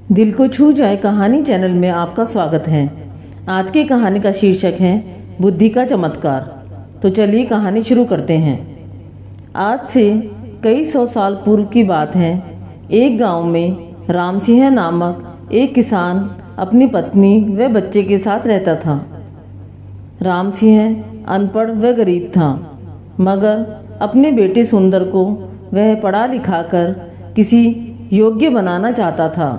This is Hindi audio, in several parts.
दिल को छू जाए कहानी चैनल में आपका स्वागत है। आज की कहानी का शीर्षक है बुद्धि का चमत्कार। तो चलिए कहानी शुरू करते हैं। आज से कई सौ साल पूर्व की बात है। एक गांव में राम सिंह नामक एक किसान अपनी पत्नी व बच्चे के साथ रहता था। राम सिंह अनपढ़ व गरीब था, मगर अपने बेटे सुंदर को वह पढ़ा लिखा कर किसी योग्य बनाना चाहता था,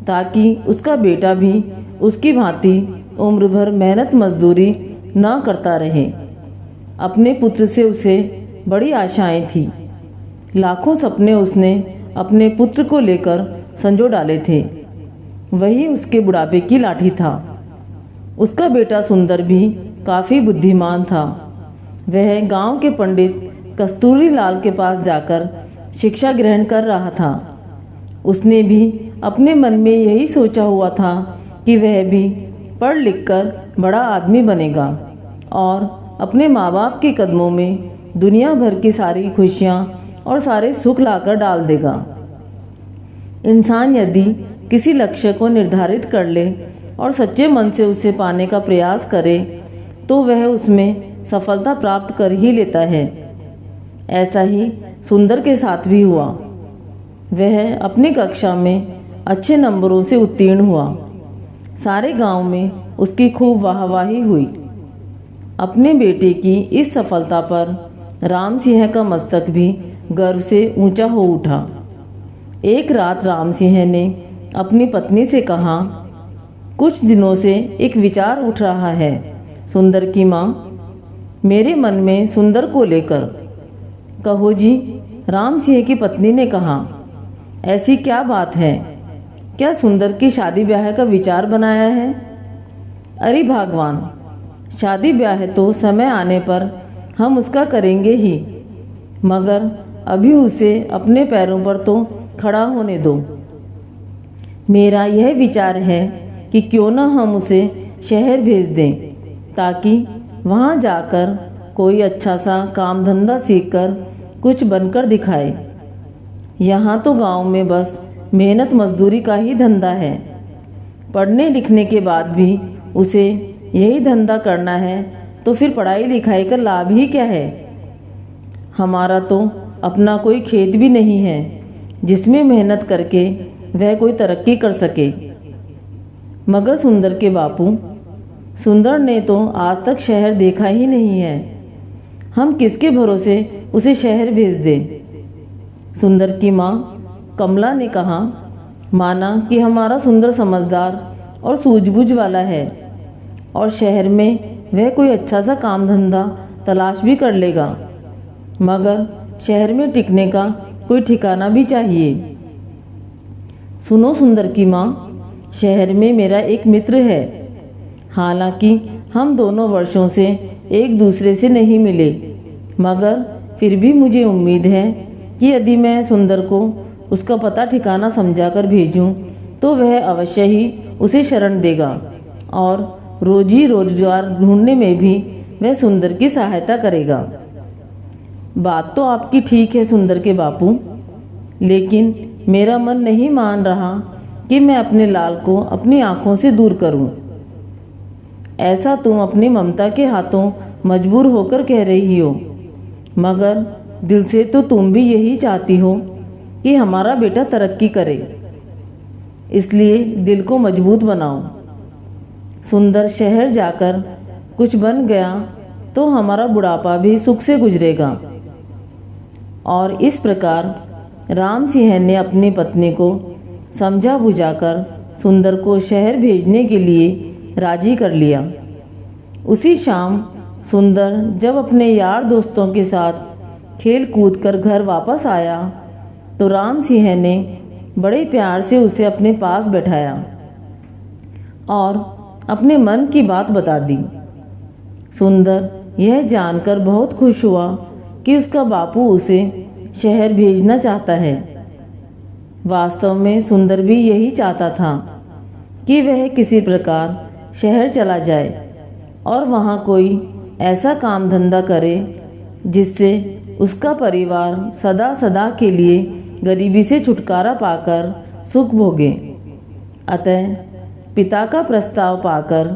ताकि उसका बेटा भी उसकी भांति उम्र भर मेहनत मजदूरी न करता रहे। अपने पुत्र से उसे बड़ी आशाएं थी। लाखों सपने उसने अपने पुत्र को लेकर संजो डाले थे। वही उसके बुढ़ापे की लाठी था। उसका बेटा सुंदर भी काफ़ी बुद्धिमान था। वह गांव के पंडित कस्तूरी लाल के पास जाकर शिक्षा ग्रहण कर रहा था। उसने भी अपने मन में यही सोचा हुआ था कि वह भी पढ़ लिख कर बड़ा आदमी बनेगा और अपने माँ बाप के कदमों में दुनिया भर की सारी खुशियाँ और सारे सुख लाकर डाल देगा। इंसान यदि किसी लक्ष्य को निर्धारित कर ले और सच्चे मन से उसे पाने का प्रयास करे तो वह उसमें सफलता प्राप्त कर ही लेता है। ऐसा ही सुंदर के साथ भी हुआ। वह अपनी कक्षा में अच्छे नंबरों से उत्तीर्ण हुआ। सारे गांव में उसकी खूब वाहवाही हुई। अपने बेटे की इस सफलता पर राम सिंह का मस्तक भी गर्व से ऊंचा हो उठा। एक रात राम सिंह ने अपनी पत्नी से कहा, कुछ दिनों से एक विचार उठ रहा है सुंदर की माँ, मेरे मन में सुंदर को लेकर। कहो जी, राम सिंह की पत्नी ने कहा, ऐसी क्या बात है? क्या सुंदर की शादी ब्याह का विचार बनाया है? अरे भगवान, शादी ब्याह तो समय आने पर हम उसका करेंगे ही, मगर अभी उसे अपने पैरों पर तो खड़ा होने दो। मेरा यह विचार है कि क्यों न हम उसे शहर भेज दें, ताकि वहाँ जाकर कोई अच्छा सा काम धंधा सीखकर कुछ बनकर दिखाए। यहाँ तो गांव में बस मेहनत मजदूरी का ही धंधा है। पढ़ने लिखने के बाद भी उसे यही धंधा करना है तो फिर पढ़ाई लिखाई का लाभ ही क्या है? हमारा तो अपना कोई खेत भी नहीं है जिसमें मेहनत करके वह कोई तरक्की कर सके। मगर सुंदर के बापू, सुंदर ने तो आज तक शहर देखा ही नहीं है। हम किसके भरोसे उसे शहर भेज दें? सुंदर की माँ कमला ने कहा, माना कि हमारा सुंदर समझदार और सूझबूझ वाला है और शहर में वह कोई अच्छा सा काम धंधा तलाश भी कर लेगा, मगर शहर में टिकने का कोई ठिकाना भी चाहिए। सुनो सुंदर की माँ, शहर में मेरा एक मित्र है। हालांकि हम दोनों वर्षों से एक दूसरे से नहीं मिले, मगर फिर भी मुझे उम्मीद है कि यदि मैं सुंदर को उसका पता ठिकाना समझाकर भेजूं तो वह अवश्य ही उसे शरण देगा और रोजी रोजगार ढूंढने में भी वह सुंदर की सहायता करेगा। बात तो आपकी ठीक है सुंदर के बापू, लेकिन मेरा मन नहीं मान रहा कि मैं अपने लाल को अपनी आंखों से दूर करूं। ऐसा तुम अपनी ममता के हाथों मजबूर होकर कह रही हो, मगर दिल से तो तुम भी यही चाहती हो कि हमारा बेटा तरक्की करे। इसलिए दिल को मजबूत बनाओ। सुंदर शहर जाकर कुछ बन गया तो हमारा बुढ़ापा भी सुख से गुजरेगा। और इस प्रकार राम सिंह ने अपनी पत्नी को समझा बुझाकर सुंदर को शहर भेजने के लिए राजी कर लिया। उसी शाम सुंदर जब अपने यार दोस्तों के साथ खेल कूद कर घर वापस आया तो राम सिंह ने बड़े प्यार से उसे अपने पास बैठाया और अपने मन की बात बता दी। सुंदर यह जानकर बहुत खुश हुआ कि उसका बापू उसे शहर भेजना चाहता है। वास्तव में सुंदर भी यही चाहता था कि वह किसी प्रकार शहर चला जाए और वहाँ कोई ऐसा काम धंधा करे जिससे उसका परिवार सदा सदा के लिए गरीबी से छुटकारा पाकर सुख भोगे। अतः पिता का प्रस्ताव पाकर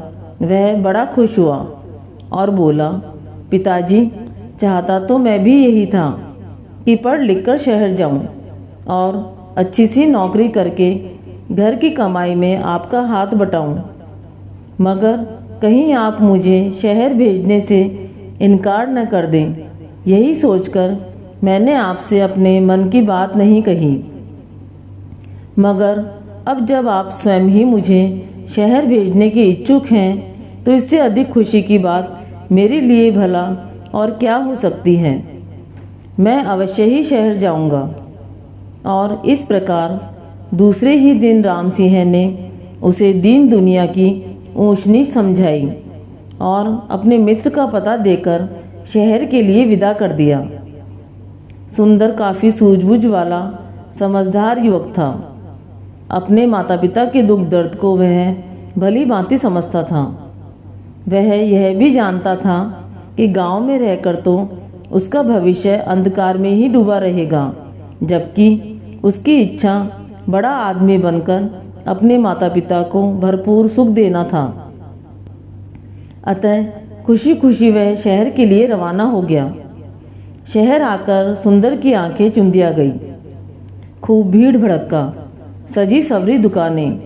वह बड़ा खुश हुआ और बोला, पिताजी, चाहता तो मैं भी यही था कि पढ़ लिख कर शहर जाऊं और अच्छी सी नौकरी करके घर की कमाई में आपका हाथ बटाऊं, मगर कहीं आप मुझे शहर भेजने से इनकार न कर दें, यही सोचकर मैंने आपसे अपने मन की बात नहीं कही। मगर अब जब आप स्वयं ही मुझे शहर भेजने के इच्छुक हैं तो इससे अधिक खुशी की बात मेरे लिए भला और क्या हो सकती है। मैं अवश्य ही शहर जाऊंगा। और इस प्रकार दूसरे ही दिन राम सिंह ने उसे दीन दुनिया की ऊंच नीच समझाई और अपने मित्र का पता देकर शहर के लिए विदा कर दिया। सुंदर काफ़ी सूझबूझ वाला समझदार युवक था। अपने माता पिता के दुख दर्द को वह भली भांति समझता था। वह यह भी जानता था कि गांव में रहकर तो उसका भविष्य अंधकार में ही डूबा रहेगा, जबकि उसकी इच्छा बड़ा आदमी बनकर अपने माता पिता को भरपूर सुख देना था। अतः खुशी खुशी वह शहर के लिए रवाना हो गया। शहर आकर सुंदर की आंखें चुंदिया गई। खूब भीड़ भड़क्का, सजी सवरी दुकानें,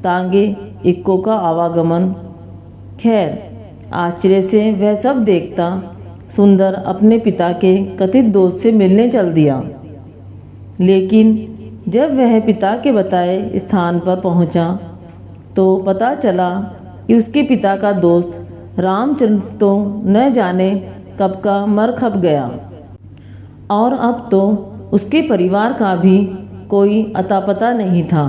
तांगे इक्कों का आवागमन। खैर, आश्चर्य से वह सब देखता सुंदर अपने पिता के कथित दोस्त से मिलने चल दिया। लेकिन जब वह पिता के बताए स्थान पर पहुंचा तो पता चला कि उसके पिता का दोस्त रामचंद्र तो न जाने कब का मर खप गया और अब तो उसके परिवार का भी कोई अता पता नहीं था।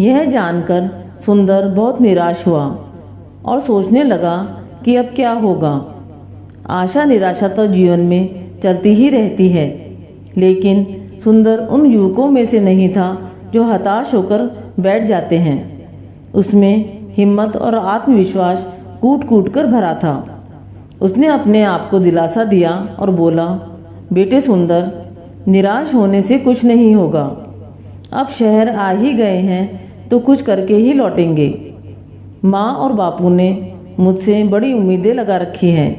यह जानकर सुंदर बहुत निराश हुआ और सोचने लगा कि अब क्या होगा। आशा निराशा तो जीवन में चलती ही रहती है, लेकिन सुंदर उन युवकों में से नहीं था जो हताश होकर बैठ जाते हैं। उसमें हिम्मत और आत्मविश्वास कूट कूट कर भरा था। उसने अपने आप को दिलासा दिया और बोला, बेटे सुंदर, निराश होने से कुछ नहीं होगा। अब शहर आ ही गए हैं तो कुछ करके ही लौटेंगे। माँ और बापू ने मुझसे बड़ी उम्मीदें लगा रखी हैं।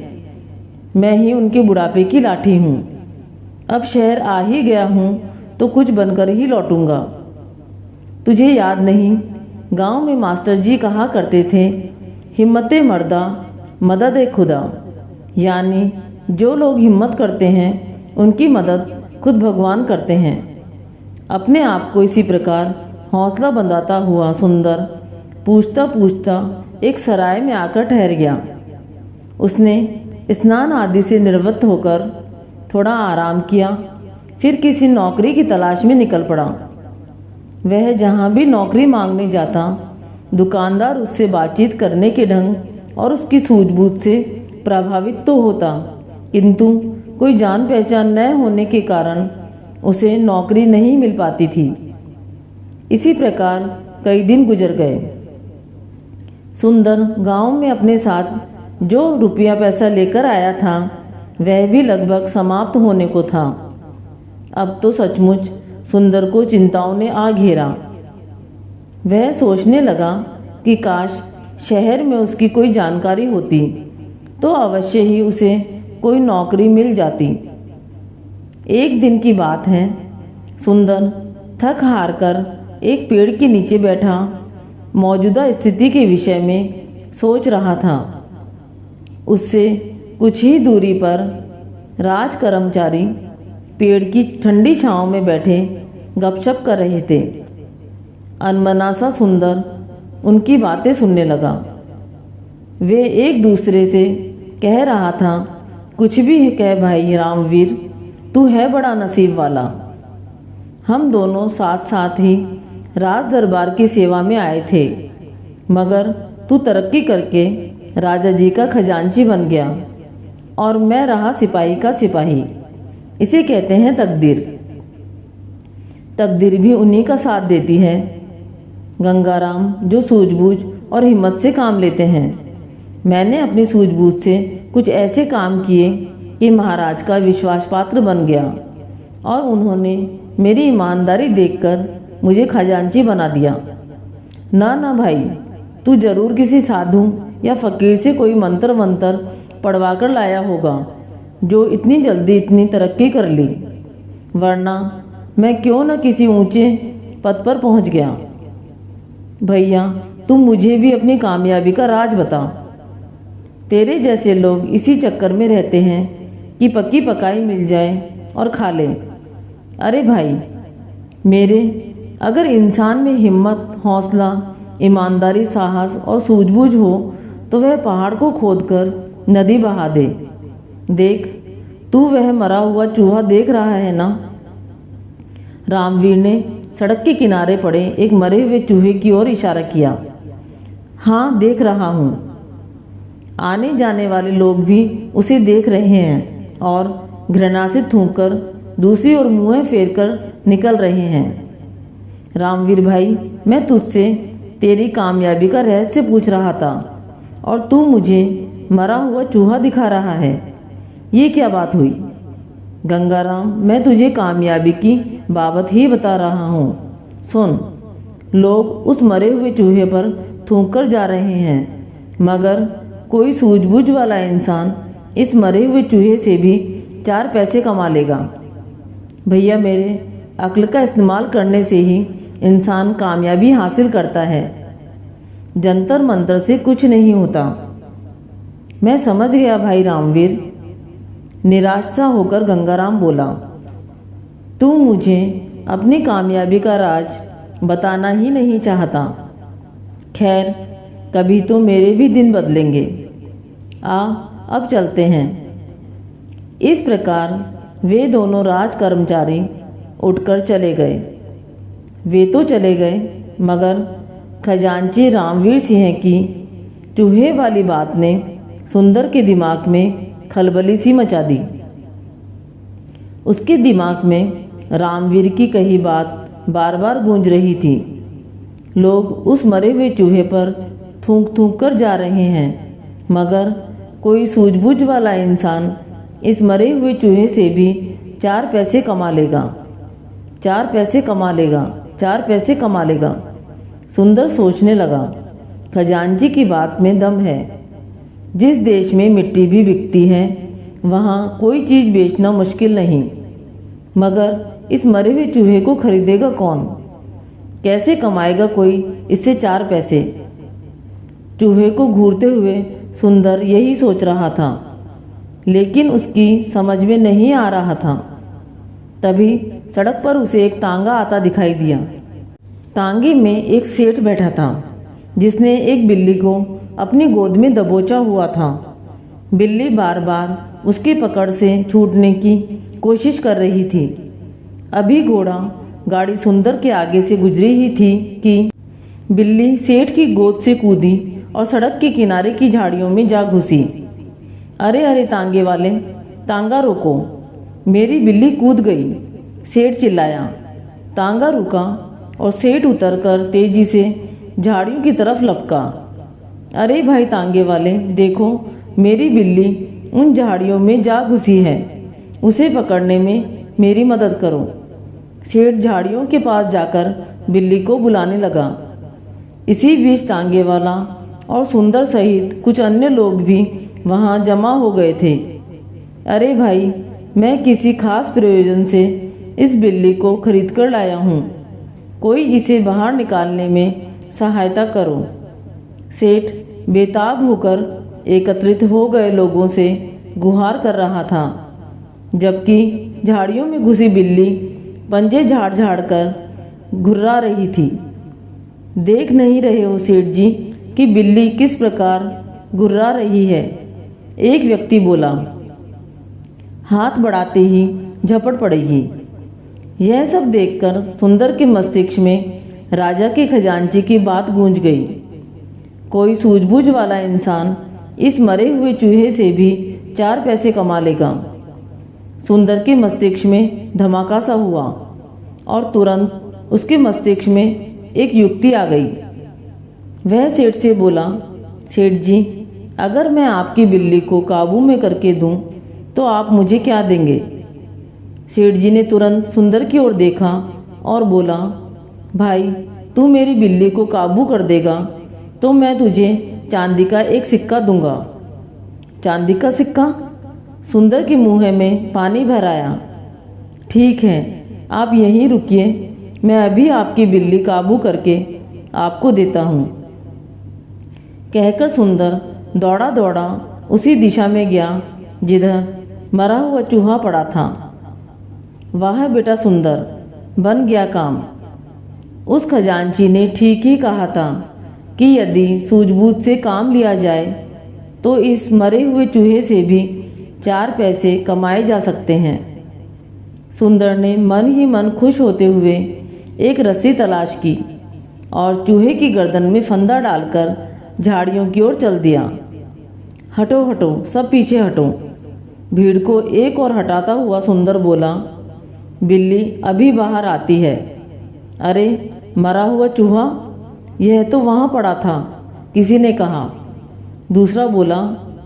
मैं ही उनके बुढ़ापे की लाठी हूँ। अब शहर आ ही गया हूँ तो कुछ बनकर ही लौटूंगा। तुझे याद नहीं, गांव में मास्टर जी कहा करते थे, हिम्मते मर्दा मदद ए खुदा, यानी जो लोग हिम्मत करते हैं उनकी मदद खुद भगवान करते हैं। अपने आप को इसी प्रकार हौसला बंधाता हुआ सुंदर पूछता पूछता एक सराय में आकर ठहर गया। उसने स्नान आदि से निवृत्त होकर थोड़ा आराम किया, फिर किसी नौकरी की तलाश में निकल पड़ा। वह जहाँ भी नौकरी मांगने जाता, दुकानदार उससे बातचीत करने के ढंग और उसकी सूझबूझ से प्रभावित तो होता, किंतु कोई जान पहचान न होने के कारण उसे नौकरी नहीं मिल पाती थी। इसी प्रकार कई दिन गुजर गए। सुंदर गांव में अपने साथ जो रुपया पैसा लेकर आया था वह भी लगभग समाप्त होने को था। अब तो सचमुच सुंदर को चिंताओं ने आ घेरा। वह सोचने लगा कि काश शहर में उसकी कोई जानकारी होती तो अवश्य ही उसे कोई नौकरी मिल जाती। एक दिन की बात है, सुंदर थक हार कर एक पेड़ के नीचे बैठा मौजूदा स्थिति के विषय में सोच रहा था। उससे कुछ ही दूरी पर राज कर्मचारी पेड़ की ठंडी छांव में बैठे गपशप कर रहे थे। अनमना सा सुंदर उनकी बातें सुनने लगा। वे एक दूसरे से कह रहा था, कुछ भी कह भाई रामवीर, तू है बड़ा नसीब वाला। हम दोनों साथ साथ ही राज दरबार की सेवा में आए थे, मगर तू तरक्की करके राजा जी का खजांची बन गया और मैं रहा सिपाही का सिपाही। इसे कहते हैं तकदीर। तकदीर भी उन्हीं का साथ देती है। गंगाराम जो सूझबूझ और हिम्मत से काम लेते हैं। मैंने अपनी सूझबूझ से कुछ ऐसे काम किए कि महाराज का विश्वास पात्र बन गया और उन्होंने मेरी ईमानदारी देखकर मुझे खजांची बना दिया। ना ना भाई, तू जरूर किसी साधु या फकीर से कोई मंत्र वंतर पढ़वा कर लाया होगा जो इतनी जल्दी इतनी तरक्की कर ली, वरना मैं क्यों न किसी ऊंचे पद पर पहुंच गया। भैया तुम मुझे भी अपनी कामयाबी का राज बता। तेरे जैसे लोग इसी चक्कर में रहते हैं कि पक्की पकाई मिल जाए और खा ले। अरे भाई मेरे, अगर इंसान में हिम्मत, हौसला, ईमानदारी, साहस और सूझबूझ हो तो वह पहाड़ को खोदकर नदी बहा दे। देख, तू वह मरा हुआ चूहा देख रहा है ना? रामवीर ने सड़क के किनारे पड़े एक मरे हुए चूहे की ओर इशारा किया। हाँ देख रहा हूँ। आने जाने वाले लोग भी उसे देख रहे हैं और घृणा से थूककर दूसरी ओर मुँह फेर कर निकल रहे हैं। रामवीर भाई, मैं तुझसे तेरी कामयाबी का रहस्य पूछ रहा था और तू मुझे मरा हुआ चूहा दिखा रहा है। ये क्या बात हुई? गंगाराम, मैं तुझे कामयाबी की बाबत ही बता रहा हूँ। सुन, लोग उस मरे हुए चूहे पर थूक कर जा रहे हैं, मगर कोई सूझबूझ वाला इंसान इस मरे हुए चूहे से भी 4 पैसे कमा लेगा। भैया मेरे, अक्ल का इस्तेमाल करने से ही इंसान कामयाबी हासिल करता है, जंतर मंतर से कुछ नहीं होता। मैं समझ गया भाई रामवीर, निराश सा होकर गंगाराम बोला। तू मुझे अपनी कामयाबी का राज बताना ही नहीं चाहता। खैर, कभी तो मेरे भी दिन बदलेंगे। अब चलते हैं। इस प्रकार वे दोनों राज कर्मचारी उठकर चले गए। वे तो चले गए, मगर खजांची रामवीर सिंह की चूहे वाली बात ने सुंदर के दिमाग में खलबली सी मचा दी। उसके दिमाग में रामवीर की कही बात बार बार गूंज रही थी। लोग उस मरे हुए चूहे पर थूक थूक कर जा रहे हैं, मगर कोई सूझबूझ वाला इंसान इस मरे हुए चूहे से भी 4 पैसे कमा लेगा। 4 पैसे कमा लेगा, 4 पैसे कमा लेगा। सुंदर सोचने लगा, खजांची की बात में दम है। जिस देश में मिट्टी भी बिकती है वहाँ कोई चीज़ बेचना मुश्किल नहीं, मगर इस मरे हुए चूहे को खरीदेगा कौन? कैसे कमाएगा कोई इससे 4 पैसे? चूहे को घूरते हुए सुंदर यही सोच रहा था, लेकिन उसकी समझ में नहीं आ रहा था। तभी सड़क पर उसे एक तांगा आता दिखाई दिया। तांगे में एक सेठ बैठा था जिसने एक बिल्ली को अपनी गोद में दबोचा हुआ था। बिल्ली बार बार उसकी पकड़ से छूटने की कोशिश कर रही थी। अभी घोड़ा गाड़ी सुंदर के आगे से गुजरी ही थी कि बिल्ली सेठ की गोद से कूदी और सड़क के किनारे की झाड़ियों में जा घुसी। अरे अरे तांगे वाले, तांगा रोको, मेरी बिल्ली कूद गई, सेठ चिल्लाया। तांगा रुका और सेठ उतरकर तेजी से झाड़ियों की तरफ लपका। अरे भाई तांगे वाले, देखो मेरी बिल्ली उन झाड़ियों में जा घुसी है, उसे पकड़ने में मेरी मदद करो। सेठ झाड़ियों के पास जाकर बिल्ली को बुलाने लगा। इसी बीच तांगे वाला और सुंदर सहित कुछ अन्य लोग भी वहाँ जमा हो गए थे। अरे भाई, मैं किसी खास प्रयोजन से इस बिल्ली को खरीद कर लाया हूँ, कोई इसे बाहर निकालने में सहायता करो। सेठ बेताब होकर एकत्रित हो गए लोगों से गुहार कर रहा था, जबकि झाड़ियों में घुसी बिल्ली पंजे झाड़ झाड़ कर घुर्रा रही थी। देख नहीं रहे हो सेठ जी कि बिल्ली किस प्रकार घुर्रा रही है? एक व्यक्ति बोला। हाथ बढ़ाते ही झपट पड़ेगी। यह सब देखकर सुंदर के मस्तिष्क में राजा के खजांची की बात गूंज गई। कोई सूझबूझ वाला इंसान इस मरे हुए चूहे से भी 4 पैसे कमा लेगा। सुंदर के मस्तिष्क में धमाका सा हुआ और तुरंत उसके मस्तिष्क में एक युक्ति आ गई। वह सेठ से बोला, सेठ जी, अगर मैं आपकी बिल्ली को काबू में करके दूं तो आप मुझे क्या देंगे? सेठ जी ने तुरंत सुंदर की ओर देखा और बोला, भाई तू मेरी बिल्ली को काबू कर देगा तो मैं तुझे चांदी का एक सिक्का दूंगा। चांदी का सिक्का? सुंदर के मुंह में पानी भर आया। ठीक है, आप यहीं रुकिए, मैं अभी आपकी बिल्ली काबू करके आपको देता हूँ। कहकर सुंदर दौड़ा दौड़ा उसी दिशा में गया जिधर मरा हुआ चूहा पड़ा था। वाह बेटा सुंदर, बन गया काम। उस खजांची ने ठीक ही कहा था कि यदि सूझबूझ से काम लिया जाए तो इस मरे हुए चूहे से भी 4 पैसे कमाए जा सकते हैं। सुंदर ने मन ही मन खुश होते हुए एक रस्सी तलाश की और चूहे की गर्दन में फंदा डालकर झाड़ियों की ओर चल दिया। हटो हटो, सब पीछे हटो। भीड़ को एक और हटाता हुआ सुंदर बोला, बिल्ली अभी बाहर आती है। अरे मरा हुआ चूहा, यह तो वहाँ पड़ा था, किसी ने कहा। दूसरा बोला,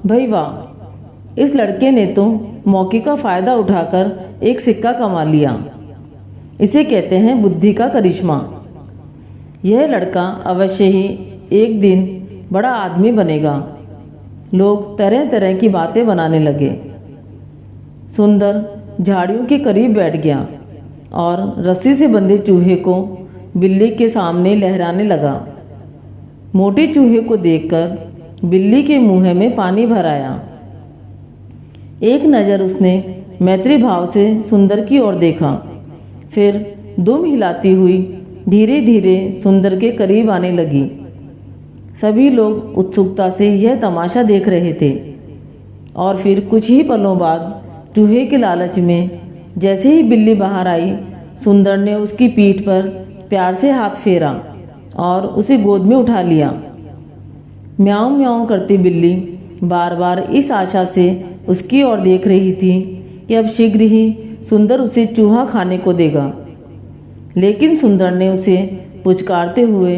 भाई वाह, इस लड़के ने तो मौके का फ़ायदा उठाकर एक सिक्का कमा लिया। इसे कहते हैं बुद्धि का करिश्मा। यह लड़का अवश्य ही एक दिन बड़ा आदमी बनेगा। लोग तरह तरह की बातें बनाने लगे। सुंदर झाड़ियों के करीब बैठ गया और रस्सी से बंधे चूहे को बिल्ली के सामने लहराने लगा। मोटे चूहे को देखकर बिल्ली के मुंह में पानी भर आया। एक नज़र उसने मैत्री भाव से सुंदर की ओर देखा, फिर दुम हिलाती हुई धीरे धीरे सुंदर के करीब आने लगी। सभी लोग उत्सुकता से यह तमाशा देख रहे थे और फिर कुछ ही पलों बाद चूहे के लालच में जैसे ही बिल्ली बाहर आई, सुंदर ने उसकी पीठ पर प्यार से हाथ फेरा और उसे गोद में उठा लिया। म्याऊं म्याऊं करती बिल्ली बार बार इस आशा से उसकी ओर देख रही थी कि अब शीघ्र ही सुंदर उसे चूहा खाने को देगा। लेकिन सुंदर ने उसे पुचकारते हुए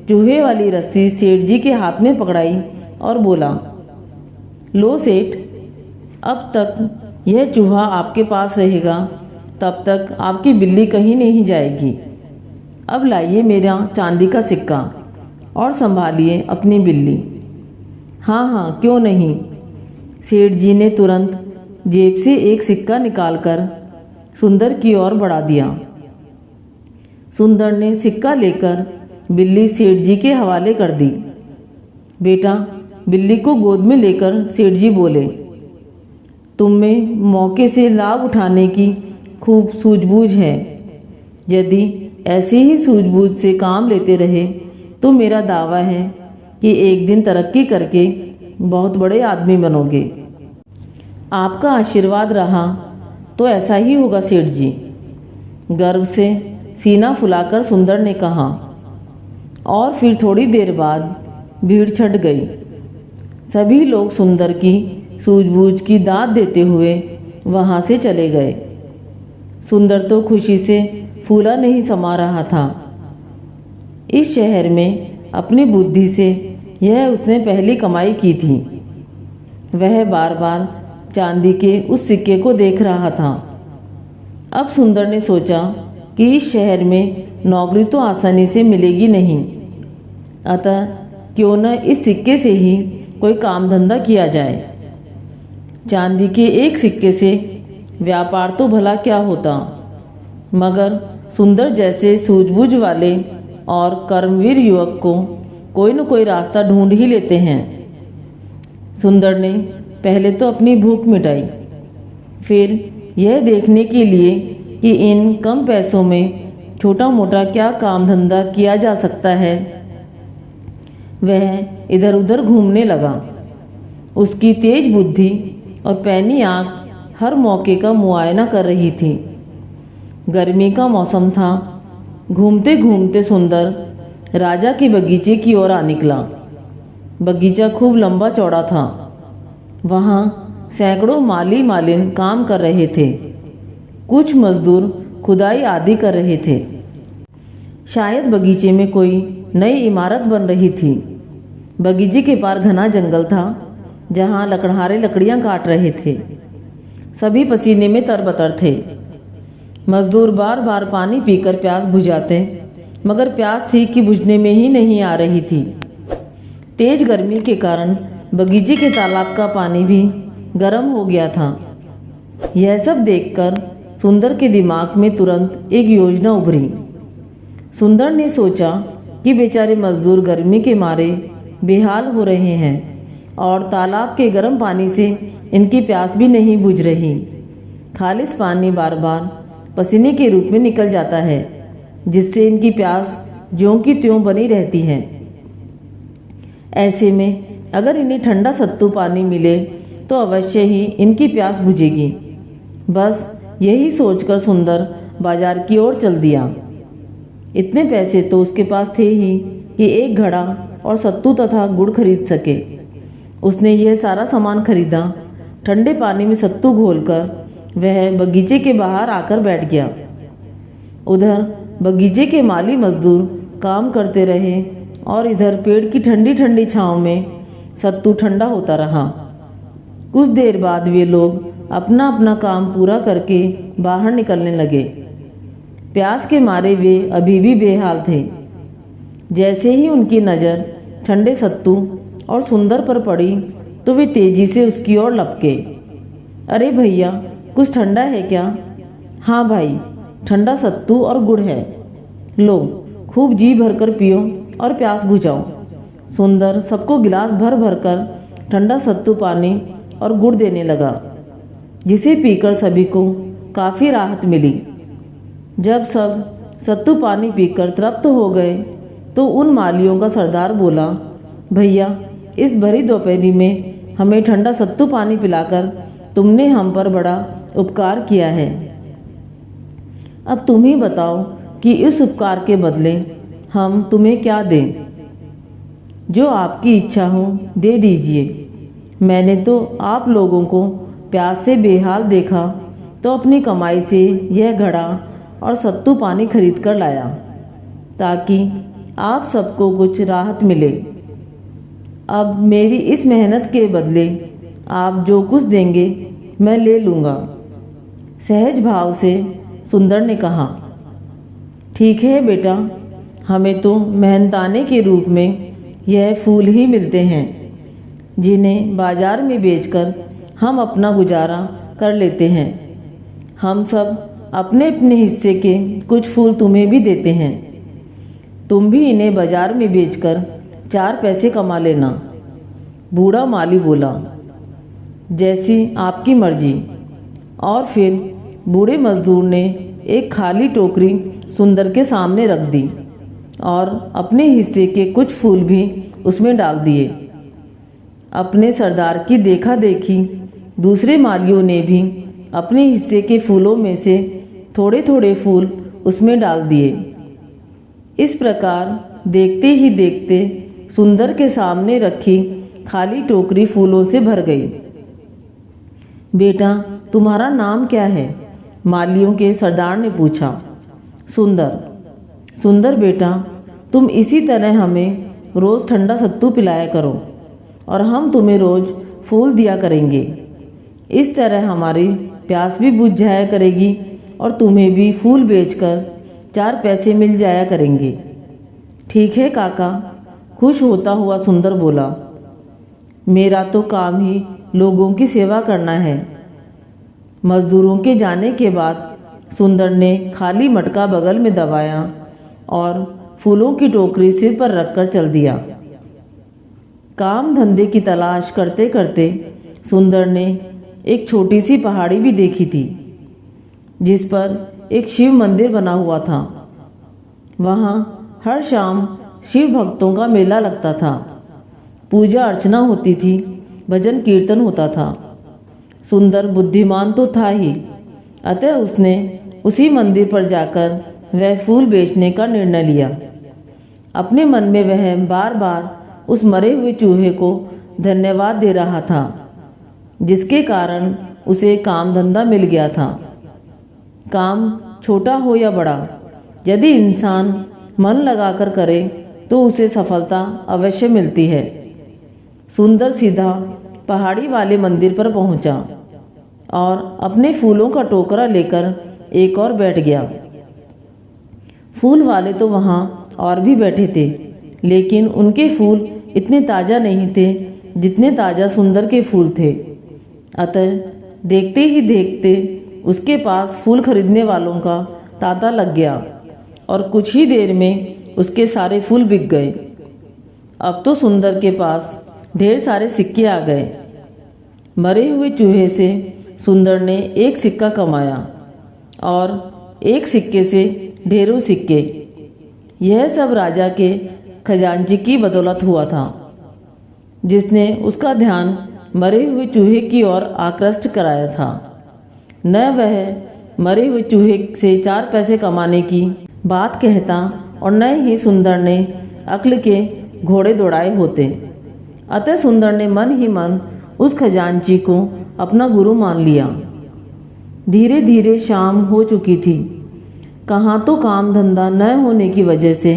चूहे वाली रस्सी सेठ जी के हाथ में पकड़ाई और बोला, लो सेठ, अब तक यह चूहा आपके पास रहेगा, तब तक आपकी बिल्ली कहीं नहीं जाएगी। अब लाइए मेरा चांदी का सिक्का और संभालिए अपनी बिल्ली। हाँ हाँ, क्यों नहीं। सेठ जी ने तुरंत जेब से एक सिक्का निकालकर सुंदर की ओर बढ़ा दिया। सुंदर ने सिक्का लेकर बिल्ली सेठ जी के हवाले कर दी। बेटा, बिल्ली को गोद में लेकर सेठ जी बोले, तुम में मौके से लाभ उठाने की खूब सूझबूझ है। यदि ऐसे ही सूझबूझ से काम लेते रहे तो मेरा दावा है कि एक दिन तरक्की करके बहुत बड़े आदमी बनोगे। आपका आशीर्वाद रहा तो ऐसा ही होगा सेठ जी। गर्व से सीना फुलाकर सुंदर ने कहा। और फिर थोड़ी देर बाद भीड़ छट गई। सभी लोग सुंदर की सूझबूझ की दाद देते हुए वहाँ से चले गए। सुंदर तो खुशी से फूला नहीं समा रहा था। इस शहर में अपनी बुद्धि से यह उसने पहली कमाई की थी। वह बार बार चांदी के उस सिक्के को देख रहा था। अब सुंदर ने सोचा कि इस शहर में नौकरी तो आसानी से मिलेगी नहीं, अतः क्यों न इस सिक्के से ही कोई काम धंधा किया जाए। चांदी के एक सिक्के से व्यापार तो भला क्या होता, मगर सुंदर जैसे सूझबूझ वाले और कर्मवीर युवक को कोई न कोई रास्ता ढूंढ ही लेते हैं। सुंदर ने पहले तो अपनी भूख मिटाई, फिर यह देखने के लिए कि इन कम पैसों में छोटा मोटा क्या काम धंधा किया जा सकता है, वह इधर उधर घूमने लगा। उसकी तेज बुद्धि और पैनी आँख हर मौके का मुआयना कर रही थी। गर्मी का मौसम था। घूमते घूमते सुंदर राजा के बगीचे की ओर आ निकला। बगीचा खूब लंबा चौड़ा था। वहाँ सैकड़ों माली मालिन काम कर रहे थे। कुछ मजदूर खुदाई आदि कर रहे थे। शायद बगीचे में कोई नई इमारत बन रही थी। बगीचे के पार घना जंगल था, जहाँ लकड़हारे लकड़ियाँ काट रहे थे। सभी पसीने में तरबतर थे। मजदूर बार बार पानी पीकर प्यास बुझाते मगर प्यास थी कि बुझने में ही नहीं आ रही थी। तेज गर्मी के कारण बगीचे के तालाब का पानी भी गर्म हो गया था। यह सब देखकर सुंदर के दिमाग में तुरंत एक योजना उभरी। सुंदर ने सोचा कि बेचारे मजदूर गर्मी के मारे बेहाल हो रहे हैं और तालाब के गर्म पानी से इनकी प्यास भी नहीं बुझ रही। खालिस पानी बार बार पसीने के रूप में निकल जाता है, जिससे इनकी प्यास ज्यों की त्यों बनी रहती है। ऐसे में अगर इन्हें ठंडा सत्तू पानी मिले तो अवश्य ही इनकी प्यास बुझेगी। बस यही सोचकर सुंदर बाजार की ओर चल दिया। इतने पैसे तो उसके पास थे ही कि एक घड़ा और सत्तू तथा गुड़ खरीद सके। उसने यह सारा सामान खरीदा। ठंडे पानी में सत्तू घोलकर वह बगीचे के बाहर आकर बैठ गया। उधर बगीचे के माली मजदूर काम करते रहे और इधर पेड़ की ठंडी ठंडी छांव में सत्तू ठंडा होता रहा। कुछ देर बाद वे लोग अपना अपना काम पूरा करके बाहर निकलने लगे। प्यास के मारे वे अभी भी बेहाल थे। जैसे ही उनकी नज़र ठंडे सत्तू और सुंदर पर पड़ी तो वे तेजी से उसकी ओर लपके। अरे भैया, कुछ ठंडा है क्या? हाँ भाई, ठंडा सत्तू और गुड़ है, लो खूब जी भरकर पियो और प्यास बुझाओ। सुंदर सबको गिलास भर भर कर ठंडा सत्तू पानी और गुड़ देने लगा, जिसे पीकर सभी को काफ़ी राहत मिली। जब सब सत्तू पानी पीकर तृप्त हो गए तो उन मालियों का सरदार बोला, भैया, इस भरी दोपहरी में हमें ठंडा सत्तू पानी पिलाकर तुमने हम पर बड़ा उपकार किया है। अब तुम ही बताओ कि इस उपकार के बदले हम तुम्हें क्या दें? जो आपकी इच्छा हो दे दीजिए। मैंने तो आप लोगों को प्यास से बेहाल देखा तो अपनी कमाई से यह घड़ा और सत्तू पानी खरीद कर लाया, ताकि आप सबको कुछ राहत मिले। अब मेरी इस मेहनत के बदले आप जो कुछ देंगे मैं ले लूँगा। सहज भाव से सुंदर ने कहा, ठीक है बेटा, हमें तो मेहनताने के रूप में यह फूल ही मिलते हैं, जिन्हें बाजार में बेचकर हम अपना गुजारा कर लेते हैं। हम सब अपने अपने हिस्से के कुछ फूल तुम्हें भी देते हैं। तुम भी इन्हें बाजार में बेचकर 4 पैसे कमा लेना। बूढ़ा माली बोला, जैसी आपकी मर्जी। और फिर बूढ़े मजदूर ने एक खाली टोकरी सुंदर के सामने रख दी और अपने हिस्से के कुछ फूल भी उसमें डाल दिए। अपने सरदार की देखा देखी दूसरे मालियों ने भी अपने हिस्से के फूलों में से थोड़े थोड़े फूल उसमें डाल दिए। इस प्रकार देखते ही देखते सुंदर के सामने रखी खाली टोकरी फूलों से भर गई। बेटा, तुम्हारा नाम क्या है? मालियों के सरदार ने पूछा। सुंदर। सुंदर बेटा, तुम इसी तरह हमें रोज़ ठंडा सत्तू पिलाया करो और हम तुम्हें रोज़ फूल दिया करेंगे। इस तरह हमारी प्यास भी बुझ जाया करेगी और तुम्हें भी फूल बेचकर 4 पैसे मिल जाया करेंगे। ठीक है काका, खुश होता हुआ सुंदर बोला। मेरा तो काम ही लोगों की सेवा करना है। मजदूरों के जाने के बाद सुंदर ने खाली मटका बगल में दबाया और फूलों की टोकरी सिर पर रखकर चल दिया। काम धंधे की तलाश करते करते सुंदर ने एक छोटी सी पहाड़ी भी देखी थी, जिस पर एक शिव मंदिर बना हुआ था। वहाँ हर शाम शिव भक्तों का मेला लगता था। पूजा अर्चना होती थी, भजन कीर्तन होता था। सुंदर बुद्धिमान तो था ही, अतः उसने उसी मंदिर पर जाकर वह फूल बेचने का निर्णय लिया। अपने मन में वह बार बार उस मरे हुए चूहे को धन्यवाद दे रहा था, जिसके कारण उसे काम धंधा मिल गया था। काम छोटा हो या बड़ा, यदि इंसान मन लगाकर करे तो उसे सफलता अवश्य मिलती है। सुंदर सीधा पहाड़ी वाले मंदिर पर पहुंचा और अपने फूलों का टोकरा लेकर एक और बैठ गया। फूल वाले तो वहाँ और भी बैठे थे, लेकिन उनके फूल इतने ताज़ा नहीं थे जितने ताज़ा सुंदर के फूल थे। अतः देखते ही देखते उसके पास फूल खरीदने वालों का तांता लग गया और कुछ ही देर में उसके सारे फूल बिक गए। अब तो सुंदर के पास ढेर सारे सिक्के आ गए। मरे हुए चूहे से सुंदर ने एक सिक्का कमाया और एक सिक्के से ढेरों सिक्के। यह सब राजा के खजांची की बदौलत हुआ था, जिसने उसका ध्यान मरे हुए चूहे की ओर आकृष्ट कराया था। न वह मरे हुए चूहे से 4 पैसे कमाने की बात कहता और न ही सुंदर ने अक्ल के घोड़े दौड़ाए होते। अतः सुंदर ने मन ही मन उस खजांची को अपना गुरु मान लिया। धीरे धीरे शाम हो चुकी थी। कहाँ तो काम धंधा न होने की वजह से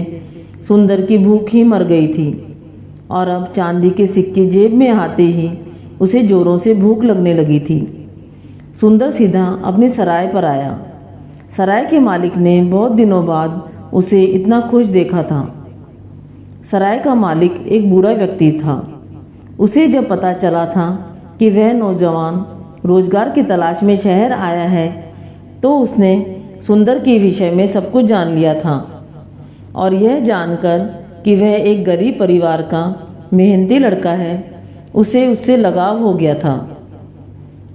सुंदर की भूख ही मर गई थी और अब चांदी के सिक्के जेब में आते ही उसे जोरों से भूख लगने लगी थी। सुंदर सीधा अपने सराय पर आया। सराय के मालिक ने बहुत दिनों बाद उसे इतना खुश देखा था। सराय का मालिक एक बूढ़ा व्यक्ति था। उसे जब पता चला था कि वह नौजवान रोजगार की तलाश में शहर आया है, तो उसने सुंदर के विषय में सब कुछ जान लिया था और यह जानकर कि वह एक गरीब परिवार का मेहनती लड़का है, उसे उससे लगाव हो गया था।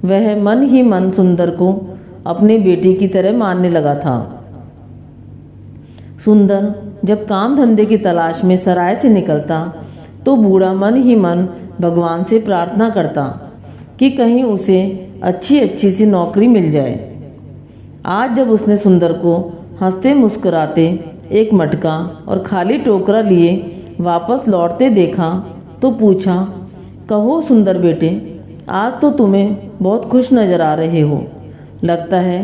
वह मन ही मन सुंदर को अपने बेटे की तरह मानने लगा था। सुंदर जब काम धंधे की तलाश में सराय से निकलता तो बूढ़ा मन ही मन भगवान से प्रार्थना करता कि कहीं उसे अच्छी अच्छी सी नौकरी मिल जाए। आज जब उसने सुंदर को हंसते मुस्कुराते एक मटका और खाली टोकरा लिए वापस लौटते देखा तो पूछा, कहो सुंदर बेटे, आज तो तुम्हें बहुत खुश नज़र आ रहे हो। लगता है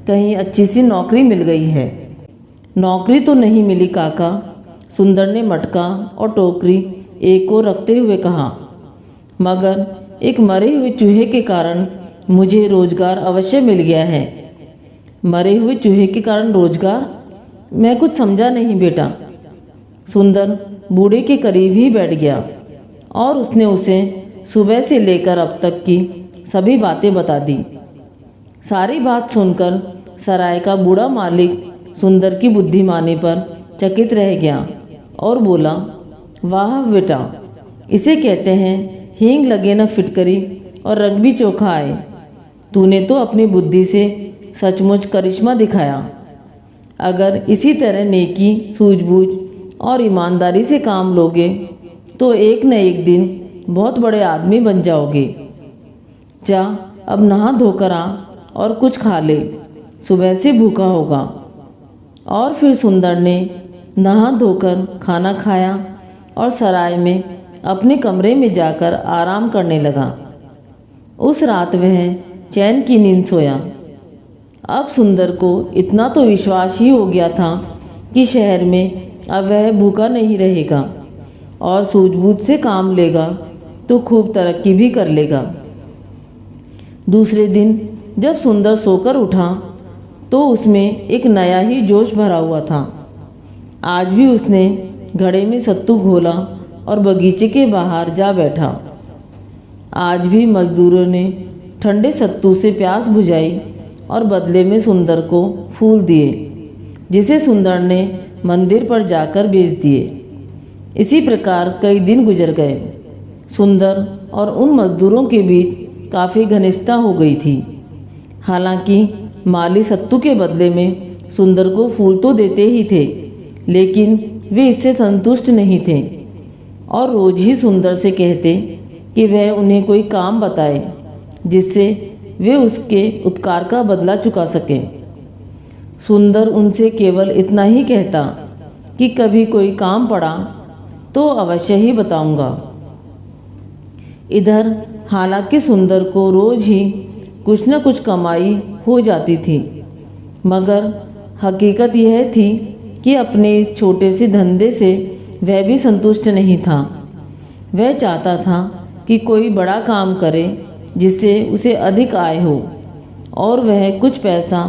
कहीं अच्छी सी नौकरी मिल गई है। नौकरी तो नहीं मिली काका, सुंदर ने मटका और टोकरी एक को रखते हुए कहा, मगर एक मरे हुए चूहे के कारण मुझे रोजगार अवश्य मिल गया है। मरे हुए चूहे के कारण रोजगार? मैं कुछ समझा नहीं बेटा। सुंदर बूढ़े के करीब ही बैठ गया और उसने उसे सुबह से लेकर अब तक की सभी बातें बता दी। सारी बात सुनकर सराय का बूढ़ा मालिक सुंदर की बुद्धिमानी पर चकित रह गया और बोला, वाह बेटा, इसे कहते हैं हींग लगे न फिटकरी और रंग भी चोखा आए। तूने तो अपनी बुद्धि से सचमुच करिश्मा दिखाया। अगर इसी तरह नेकी, सूझबूझ और ईमानदारी से काम लोगे तो एक न एक दिन बहुत बड़े आदमी बन जाओगे। जा अब नहा धोकर आ और कुछ खा ले, सुबह से भूखा होगा। और फिर सुंदर ने नहा धोकर खाना खाया और सराय में अपने कमरे में जाकर आराम करने लगा। उस रात वह चैन की नींद सोया। अब सुंदर को इतना तो विश्वास ही हो गया था कि शहर में अब वह भूखा नहीं रहेगा और सूझबूझ से काम लेगा तो खूब तरक्की भी कर लेगा। दूसरे दिन जब सुंदर सोकर उठा तो उसमें एक नया ही जोश भरा हुआ था। आज भी उसने घड़े में सत्तू घोला और बगीचे के बाहर जा बैठा। आज भी मजदूरों ने ठंडे सत्तू से प्यास बुझाई और बदले में सुंदर को फूल दिए, जिसे सुंदर ने मंदिर पर जाकर बेच दिए। इसी प्रकार कई दिन गुजर गए। सुंदर और उन मजदूरों के बीच काफ़ी घनिष्ठता हो गई थी। हालांकि माली सत्तू के बदले में सुंदर को फूल तो देते ही थे, लेकिन वे इससे संतुष्ट नहीं थे और रोज ही सुंदर से कहते कि वह उन्हें कोई काम बताए जिससे वे उसके उपकार का बदला चुका सकें। सुंदर उनसे केवल इतना ही कहता कि कभी कोई काम पड़ा तो अवश्य ही बताऊंगा। इधर हालांकि सुंदर को रोज ही कुछ न कुछ कमाई हो जाती थी, मगर हकीकत यह थी कि अपने इस छोटे से धंधे से वह भी संतुष्ट नहीं था। वह चाहता था कि कोई बड़ा काम करे जिससे उसे अधिक आय हो और वह कुछ पैसा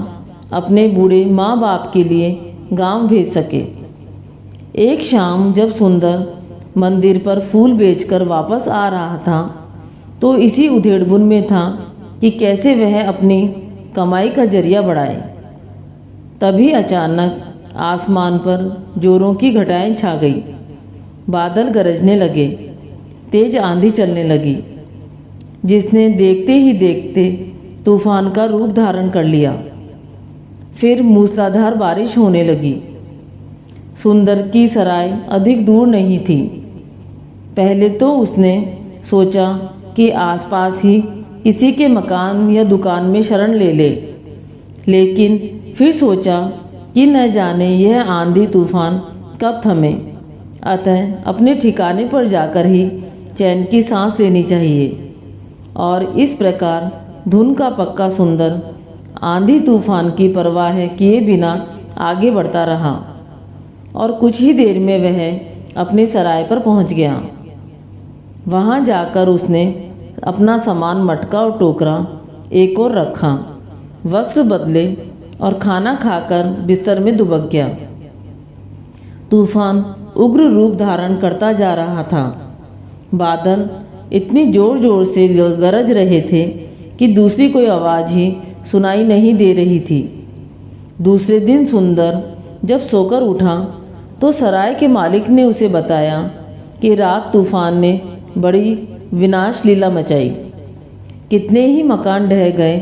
अपने बूढ़े माँ बाप के लिए गांव भेज सके। एक शाम जब सुंदर मंदिर पर फूल बेचकर वापस आ रहा था तो इसी उधेड़बुन में था कि कैसे वह अपनी कमाई का जरिया बढ़ाए। तभी अचानक आसमान पर जोरों की घटाएं छा गई। बादल गरजने लगे, तेज आंधी चलने लगी, जिसने देखते ही देखते तूफान का रूप धारण कर लिया। फिर मूसलाधार बारिश होने लगी। सुंदर की सराय अधिक दूर नहीं थी। पहले तो उसने सोचा कि आसपास ही किसी के मकान या दुकान में शरण ले ले, लेकिन फिर सोचा कि न जाने यह आंधी तूफान कब थमे, अतः अपने ठिकाने पर जाकर ही चैन की सांस लेनी चाहिए। और इस प्रकार धुन का पक्का सुंदर आंधी तूफान की परवाह किए बिना आगे बढ़ता रहा और कुछ ही देर में वह अपने सराय पर पहुंच गया। वहां जाकर उसने अपना सामान, मटका और टोकरा एक और रखा, वस्त्र बदले और खाना खाकर बिस्तर में दुबक गया। तूफान उग्र रूप धारण करता जा रहा था। बादल इतनी जोर जोर से गरज रहे थे कि दूसरी कोई आवाज़ ही सुनाई नहीं दे रही थी। दूसरे दिन सुंदर जब सोकर उठा तो सराय के मालिक ने उसे बताया कि रात तूफान ने बड़ी विनाश लीला मचाई। कितने ही मकान ढह गए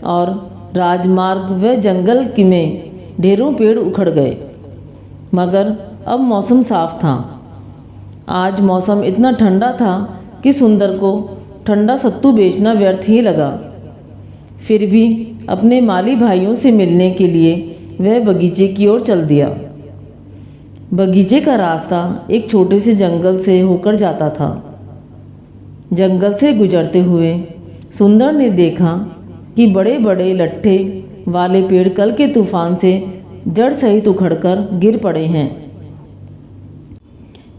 और राजमार्ग व जंगल में ढेरों पेड़ उखड़ गए। मगर अब मौसम साफ था। आज मौसम इतना ठंडा था कि सुंदर को ठंडा सत्तू बेचना व्यर्थ ही लगा। फिर भी अपने माली भाइयों से मिलने के लिए वह बगीचे की ओर चल दिया। बगीचे का रास्ता एक छोटे से जंगल से होकर जाता था। जंगल से गुजरते हुए सुंदर ने देखा कि बड़े बड़े लट्ठे वाले पेड़ कल के तूफान से जड़ सहित उखड़कर गिर पड़े हैं।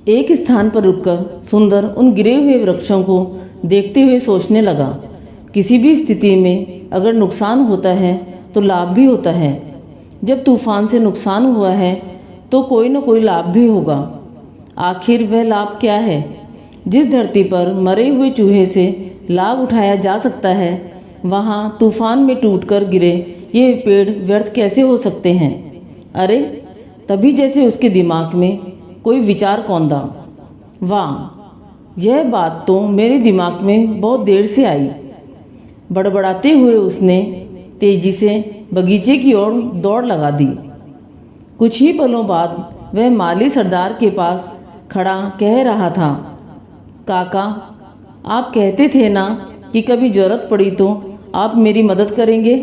एक स्थान पर रुककर सुंदर उन गिरे हुए वृक्षों को देखते हुए सोचने लगा, किसी भी स्थिति में अगर नुकसान होता है तो लाभ भी होता है। जब तूफान से नुकसान हुआ है तो कोई न कोई लाभ भी होगा। आखिर वह लाभ क्या है? जिस धरती पर मरे हुए चूहे से लाभ उठाया जा सकता है, वहाँ तूफान में टूटकर गिरे ये पेड़ व्यर्थ कैसे हो सकते हैं? अरे, तभी जैसे उसके दिमाग में कोई विचार कौंधा। वाह, यह बात तो मेरे दिमाग में बहुत देर से आई। बड़बड़ाते हुए उसने तेजी से बगीचे की ओर दौड़ लगा दी। कुछ ही पलों बाद वह माली सरदार के पास खड़ा कह रहा था, काका, आप कहते थे ना कि कभी ज़रूरत पड़ी तो आप मेरी मदद करेंगे।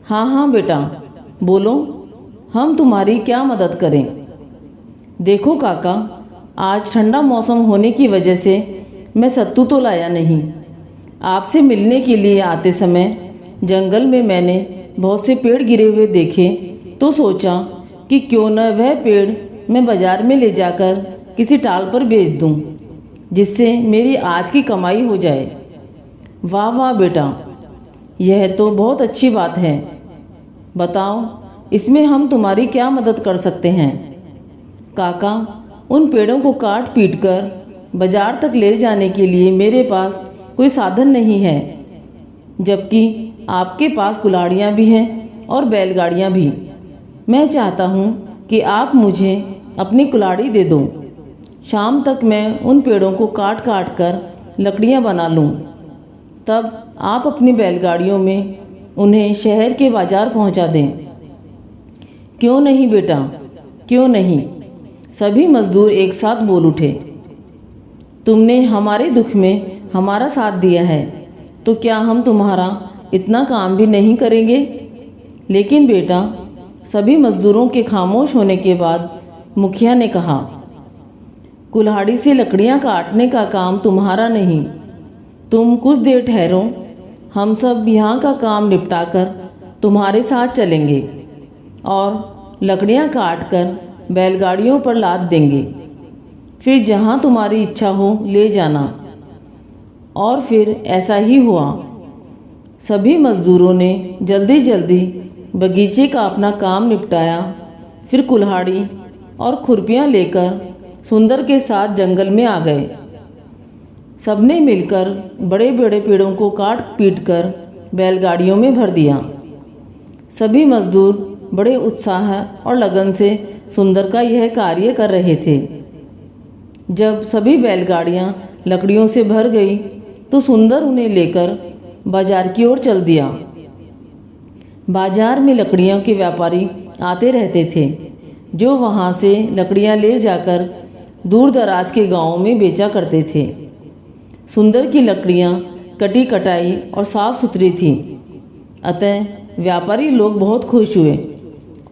हाँ हाँ बेटा, बोलो, हम तुम्हारी क्या मदद करें। देखो काका, आज ठंडा मौसम होने की वजह से मैं सत्तू तो लाया नहीं। आपसे मिलने के लिए आते समय जंगल में मैंने बहुत से पेड़ गिरे हुए देखे तो सोचा कि क्यों न वह पेड़ मैं बाज़ार में ले जाकर किसी टाल पर बेच दूं, जिससे मेरी आज की कमाई हो जाए। वाह वाह बेटा, यह तो बहुत अच्छी बात है। बताओ, इसमें हम तुम्हारी क्या मदद कर सकते हैं। काका, उन पेड़ों को काट पीट कर बाजार तक ले जाने के लिए मेरे पास कोई साधन नहीं है, जबकि आपके पास कुल्हाड़ियाँ भी हैं और बैलगाड़ियाँ भी। मैं चाहता हूँ कि आप मुझे अपनी कुल्हाड़ी दे दो। शाम तक मैं उन पेड़ों को काट काट कर लकड़ियाँ बना लूँ। तब आप अपनी बैलगाड़ियों में उन्हें शहर के बाजार पहुँचा दें। क्यों नहीं बेटा, क्यों नहीं, सभी मजदूर एक साथ बोल उठे। तुमने हमारे दुख में हमारा साथ दिया है, तो क्या हम तुम्हारा इतना काम भी नहीं करेंगे। लेकिन बेटा, सभी मजदूरों के खामोश होने के बाद मुखिया ने कहा, कुल्हाड़ी से लकड़ियां काटने का काम तुम्हारा नहीं, तुम कुछ देर ठहरो, हम सब यहाँ का काम निपटाकर तुम्हारे साथ चलेंगे और लकड़ियाँ काट कर बैलगाड़ियों पर लाद देंगे। फिर जहाँ तुम्हारी इच्छा हो ले जाना। और फिर ऐसा ही हुआ। सभी मजदूरों ने जल्दी जल्दी बगीचे का अपना काम निपटाया फिर कुल्हाड़ी और खुरपियाँ लेकर सुंदर के साथ जंगल में आ गए। सबने मिलकर बड़े बड़े पेड़ों को काट पीट कर बैलगाड़ियों में भर दिया। सभी मजदूर बड़े उत्साह और लगन से सुंदर का यह कार्य कर रहे थे। जब सभी बैलगाड़ियां लकड़ियों से भर गई तो सुंदर उन्हें लेकर बाजार की ओर चल दिया। बाजार में लकड़ियों के व्यापारी आते रहते थे, जो वहां से लकड़ियां ले जाकर दूर दराज के गांवों में बेचा करते थे। सुंदर की लकड़ियां कटी कटाई और साफ सुथरी थीं, अतः व्यापारी लोग बहुत खुश हुए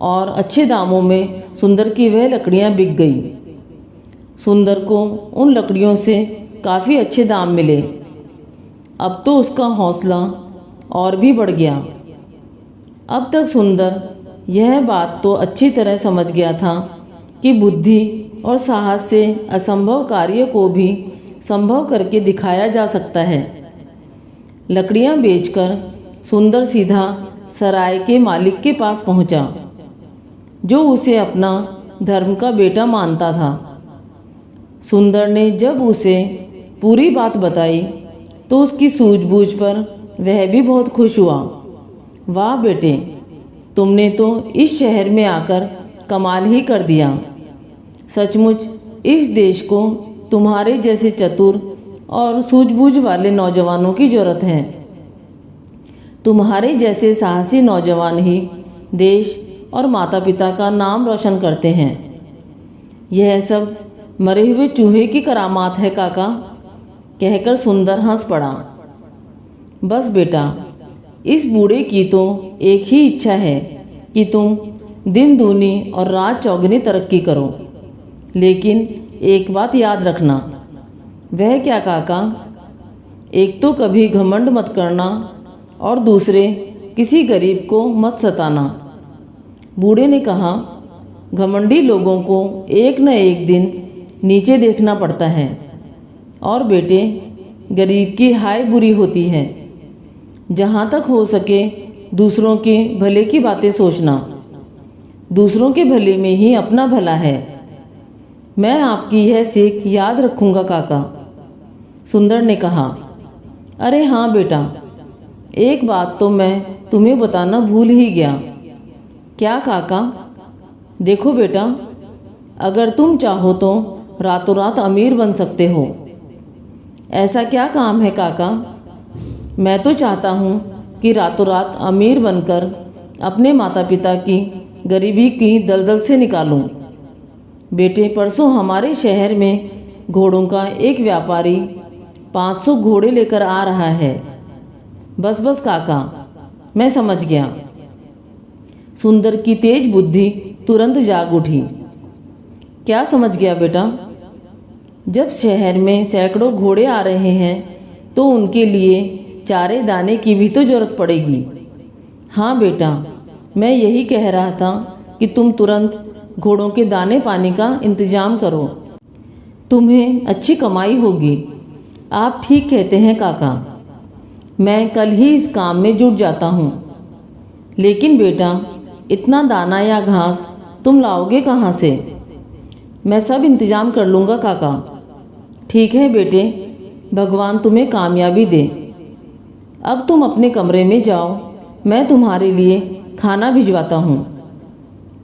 और अच्छे दामों में सुंदर की वह लकड़ियां बिक गई। सुंदर को उन लकड़ियों से काफ़ी अच्छे दाम मिले। अब तो उसका हौसला और भी बढ़ गया। अब तक सुंदर यह बात तो अच्छी तरह समझ गया था कि बुद्धि और साहस से असंभव कार्य को भी संभव करके दिखाया जा सकता है। लकड़ियां बेचकर सुंदर सीधा सराय के मालिक के पास पहुंचा, जो उसे अपना धर्म का बेटा मानता था। सुंदर ने जब उसे पूरी बात बताई तो उसकी सूझबूझ पर वह भी बहुत खुश हुआ। वाह बेटे, तुमने तो इस शहर में आकर कमाल ही कर दिया। सचमुच इस देश को तुम्हारे जैसे चतुर और सूझबूझ वाले नौजवानों की जरूरत है। तुम्हारे जैसे साहसी नौजवान ही देश और माता पिता का नाम रोशन करते हैं। यह सब मरे हुए चूहे की करामात है काका, कहकर सुंदर हंस पड़ा। बस बेटा, इस बूढ़े की तो एक ही इच्छा है कि तुम दिन दूनी और रात चौगुनी तरक्की करो। लेकिन एक बात याद रखना। वह क्या काका? एक तो कभी घमंड मत करना और दूसरे किसी गरीब को मत सताना। बूढ़े ने कहा, घमंडी लोगों को एक न एक दिन नीचे देखना पड़ता है। और बेटे, गरीब की हाय बुरी होती है। जहाँ तक हो सके दूसरों के भले की बातें सोचना। दूसरों के भले में ही अपना भला है। मैं आपकी यह सीख याद रखूँगा काका। सुंदर ने कहा, अरे हाँ बेटा, एक बात तो मैं तुम्हें बताना भूल ही गया। क्या काका? देखो बेटा, अगर तुम चाहो तो रातों रात अमीर बन सकते हो। ऐसा क्या काम है काका? मैं तो चाहता हूँ कि रातों रात अमीर बनकर अपने माता पिता की गरीबी की दलदल से निकालूं। बेटे, परसों हमारे शहर में घोड़ों का एक व्यापारी 500 घोड़े लेकर आ रहा है। बस बस काका, मैं समझ गया। सुंदर की तेज बुद्धि तुरंत जाग उठी। क्या समझ गया बेटा? जब शहर में सैकड़ों घोड़े आ रहे हैं तो उनके लिए चारे दाने की भी तो जरूरत पड़ेगी। हाँ बेटा, मैं यही कह रहा था कि तुम तुरंत घोड़ों के दाने पानी का इंतजाम करो। तुम्हें अच्छी कमाई होगी। आप ठीक कहते हैं काका, मैं कल ही इस काम में जुट जाता हूँ। लेकिन बेटा, इतना दाना या घास तुम लाओगे कहाँ से? मैं सब इंतजाम कर लूँगा काका। ठीक है बेटे, भगवान तुम्हें कामयाबी दे। अब तुम अपने कमरे में जाओ, मैं तुम्हारे लिए खाना भिजवाता हूँ।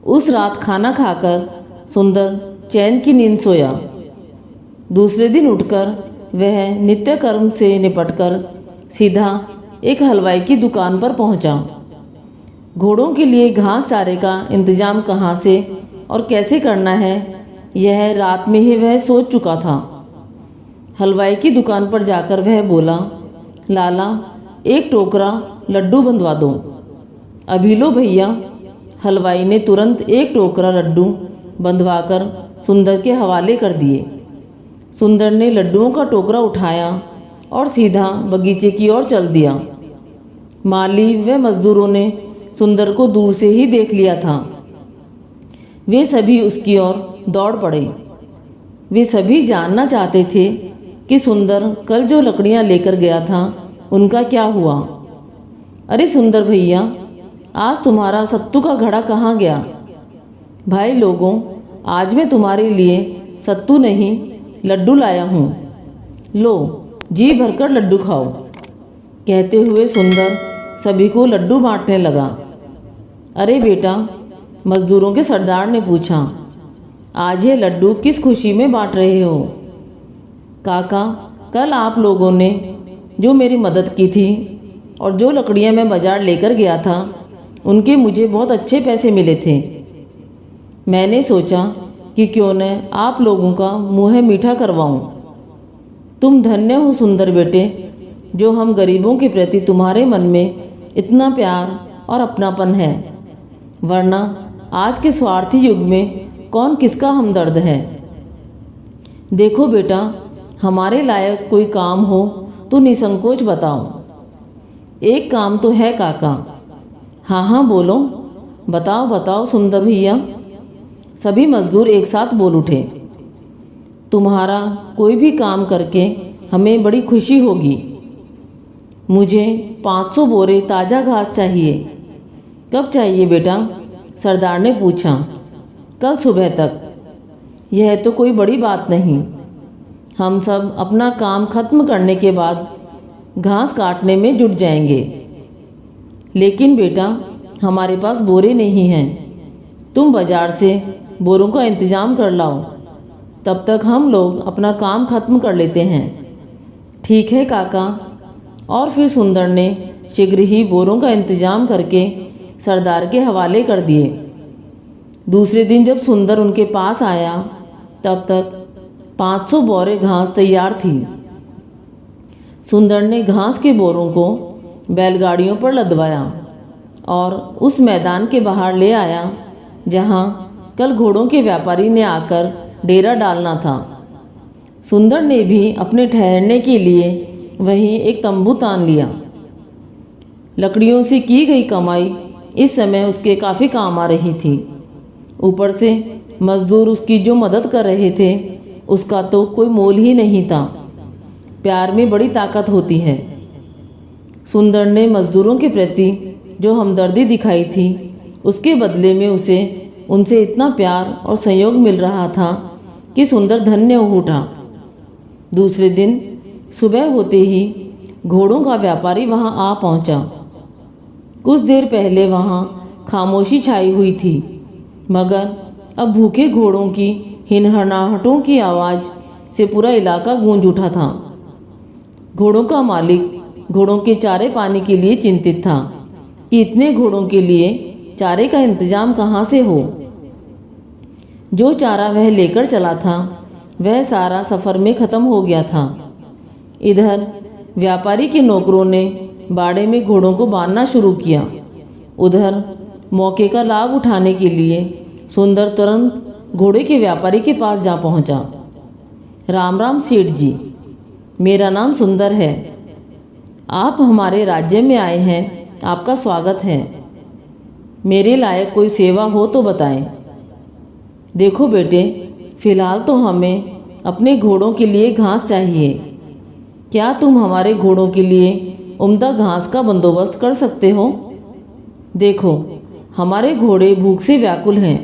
उस रात खाना खाकर सुंदर चैन की नींद सोया। दूसरे दिन उठकर वह नित्य कर्म से निपटकर सीधा एक हलवाई की दुकान पर पहुंचा। घोड़ों के लिए घास चारे का इंतजाम कहाँ से और कैसे करना है, यह रात में ही वह सोच चुका था। हलवाई की दुकान पर जाकर वह बोला, लाला, एक टोकरा लड्डू बंधवा दो। अभी लो भैया। हलवाई ने तुरंत एक टोकरा लड्डू बंधवाकर सुंदर के हवाले कर दिए। सुंदर ने लड्डुओं का टोकरा उठाया और सीधा बगीचे की ओर चल दिया। माली व मजदूरों ने सुंदर को दूर से ही देख लिया था। वे सभी उसकी ओर दौड़ पड़े। वे सभी जानना चाहते थे कि सुंदर कल जो लकड़ियां लेकर गया था उनका क्या हुआ। अरे सुंदर भैया, आज तुम्हारा सत्तू का घड़ा कहाँ गया? भाई लोगों, आज मैं तुम्हारे लिए सत्तू नहीं लड्डू लाया हूँ। लो, जी भरकर लड्डू खाओ। कहते हुए सुंदर सभी को लड्डू बांटने लगा। अरे बेटा, मजदूरों के सरदार ने पूछा, आज ये लड्डू किस खुशी में बांट रहे हो? काका, कल आप लोगों ने जो मेरी मदद की थी और जो लकड़ियाँ मैं बाजार लेकर गया था, उनके मुझे बहुत अच्छे पैसे मिले थे। मैंने सोचा कि क्यों न आप लोगों का मुँह मीठा करवाऊँ। तुम धन्य हो सुंदर बेटे, जो हम गरीबों के प्रति तुम्हारे मन में इतना प्यार और अपनापन है, वरना आज के स्वार्थी युग में कौन किसका हमदर्द है। देखो बेटा, हमारे लायक कोई काम हो तो निसंकोच बताओ। एक काम तो है काका। हाँ हाँ बोलो, बताओ बताओ सुंदर भैया। सभी मजदूर एक साथ बोल उठे। तुम्हारा कोई भी काम करके हमें बड़ी खुशी होगी। मुझे 500 बोरे ताज़ा घास चाहिए। कब चाहिए बेटा? सरदार ने पूछा। कल सुबह तक। यह तो कोई बड़ी बात नहीं। हम सब अपना काम खत्म करने के बाद घास काटने में जुट जाएंगे। लेकिन बेटा, हमारे पास बोरे नहीं हैं। तुम बाजार से बोरों का इंतज़ाम कर लाओ, तब तक हम लोग अपना काम खत्म कर लेते हैं। ठीक है काका। और फिर सुंदर ने शीघ्र ही बोरों का इंतजाम करके सरदार के हवाले कर दिए। दूसरे दिन जब सुंदर उनके पास आया, तब तक 500 बोरे घास तैयार थी। सुंदर ने घास के बोरों को बैलगाड़ियों पर लदवाया और उस मैदान के बाहर ले आया जहां कल घोड़ों के व्यापारी ने आकर डेरा डालना था। सुंदर ने भी अपने ठहरने के लिए वहीं एक तंबू तान लिया। लकड़ियों से की गई कमाई इस समय उसके काफ़ी काम आ रही थी। ऊपर से मजदूर उसकी जो मदद कर रहे थे, उसका तो कोई मोल ही नहीं था। प्यार में बड़ी ताकत होती है। सुंदर ने मजदूरों के प्रति जो हमदर्दी दिखाई थी, उसके बदले में उसे उनसे इतना प्यार और सहयोग मिल रहा था कि सुंदर धन्य हो उठा। दूसरे दिन सुबह होते ही घोड़ों का व्यापारी वहां आ पहुंचा। कुछ देर पहले वहां खामोशी छाई हुई थी, मगर अब भूखे घोड़ों की हिनहनाहटों की आवाज़ से पूरा इलाका गूंज उठा था। घोड़ों का मालिक घोड़ों के चारे पाने के लिए चिंतित था कि इतने घोड़ों के लिए चारे का इंतजाम कहाँ से हो। जो चारा वह लेकर चला था, वह सारा सफ़र में ख़त्म हो गया था। इधर व्यापारी के नौकरों ने बाड़े में घोड़ों को बांधना शुरू किया। उधर मौके का लाभ उठाने के लिए सुंदर तुरंत घोड़े के व्यापारी के पास जा पहुंचा। राम राम सेठ जी, मेरा नाम सुंदर है। आप हमारे राज्य में आए हैं, आपका स्वागत है। मेरे लायक कोई सेवा हो तो बताएं। देखो बेटे, फ़िलहाल तो हमें अपने घोड़ों के लिए घास चाहिए। क्या तुम हमारे घोड़ों के लिए उम्दा घास का बंदोबस्त कर सकते हो? देखो, हमारे घोड़े भूख से व्याकुल हैं।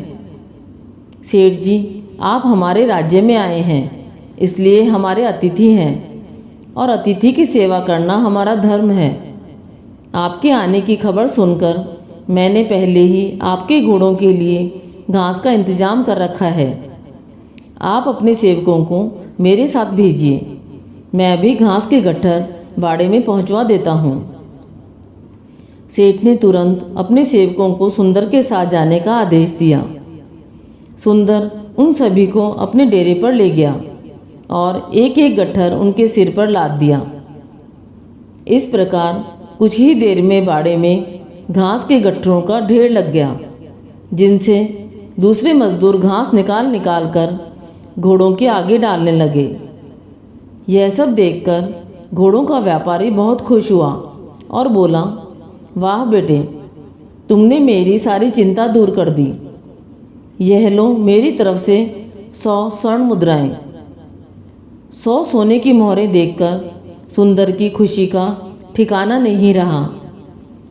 सेठ जी, आप हमारे राज्य में आए हैं, इसलिए हमारे अतिथि हैं और अतिथि की सेवा करना हमारा धर्म है। आपके आने की खबर सुनकर मैंने पहले ही आपके घोड़ों के लिए घास का इंतजाम कर रखा है। आप अपने सेवकों को मेरे साथ भेजिए, मैं अभी घास के गट्ठर बाड़े में पहुंचवा देता हूं। सेठ ने तुरंत अपने सेवकों को सुंदर के साथ जाने का आदेश दिया। सुंदर उन सभी को अपने डेरे पर ले गया और एक एक गट्ठर उनके सिर पर लाद दिया। इस प्रकार कुछ ही देर में बाड़े में घास के गट्ठरों का ढेर लग गया, जिनसे दूसरे मजदूर घास निकाल निकाल कर घोड़ों के आगे डालने लगे। यह सब देखकर घोड़ों का व्यापारी बहुत खुश हुआ और बोला, वाह बेटे, तुमने मेरी सारी चिंता दूर कर दी। यह लो मेरी तरफ से 100 स्वर्ण मुद्राएं। 100 सोने की मोहरें देखकर सुंदर की खुशी का ठिकाना नहीं रहा।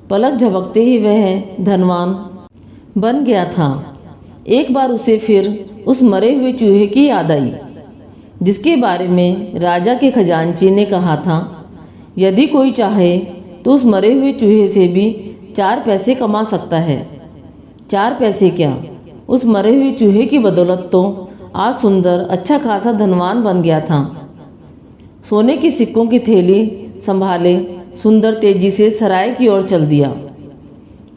पलक झपकते ही वह धनवान बन गया था। एक बार उसे फिर उस मरे हुए चूहे की याद आई, जिसके बारे में राजा के खजांची ने कहा था, यदि कोई चाहे तो उस मरे हुए चूहे से भी 4 पैसे कमा सकता है। 4 पैसे क्या, उस मरे हुए चूहे की बदौलत तो आज सुंदर अच्छा खासा धनवान बन गया था। सोने की सिक्कों की थैली संभाले सुंदर तेजी से सराय की ओर चल दिया।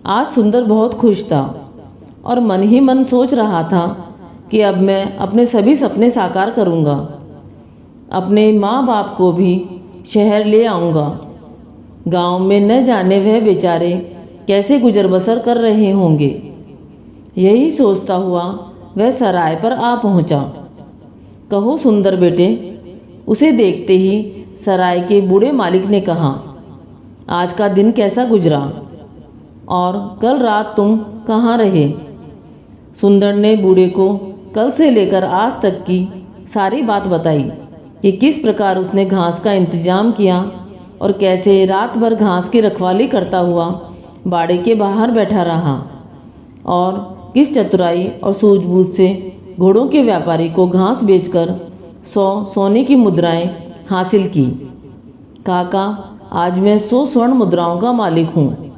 आज सुंदर बहुत खुश था और मन ही मन सोच रहा था कि अब मैं अपने सभी सपने साकार करूंगा। अपने माँ बाप को भी शहर ले आऊँगा। गांव में न जाने वह बेचारे कैसे गुजर बसर कर रहे होंगे। यही सोचता हुआ वह सराय पर आ पहुँचा। कहो सुंदर बेटे, उसे देखते ही सराय के बूढ़े मालिक ने कहा, आज का दिन कैसा गुजरा और कल रात तुम कहाँ रहे? सुंदर ने बूढ़े को कल से लेकर आज तक की सारी बात बताई कि किस प्रकार उसने घास का इंतजाम किया और कैसे रात भर घास की रखवाली करता हुआ बाड़े के बाहर बैठा रहा और किस चतुराई और सूझबूझ से घोड़ों के व्यापारी को घास बेचकर 100 सोने की मुद्राएं हासिल की। काका, आज मैं 100 स्वर्ण मुद्राओं का मालिक हूँ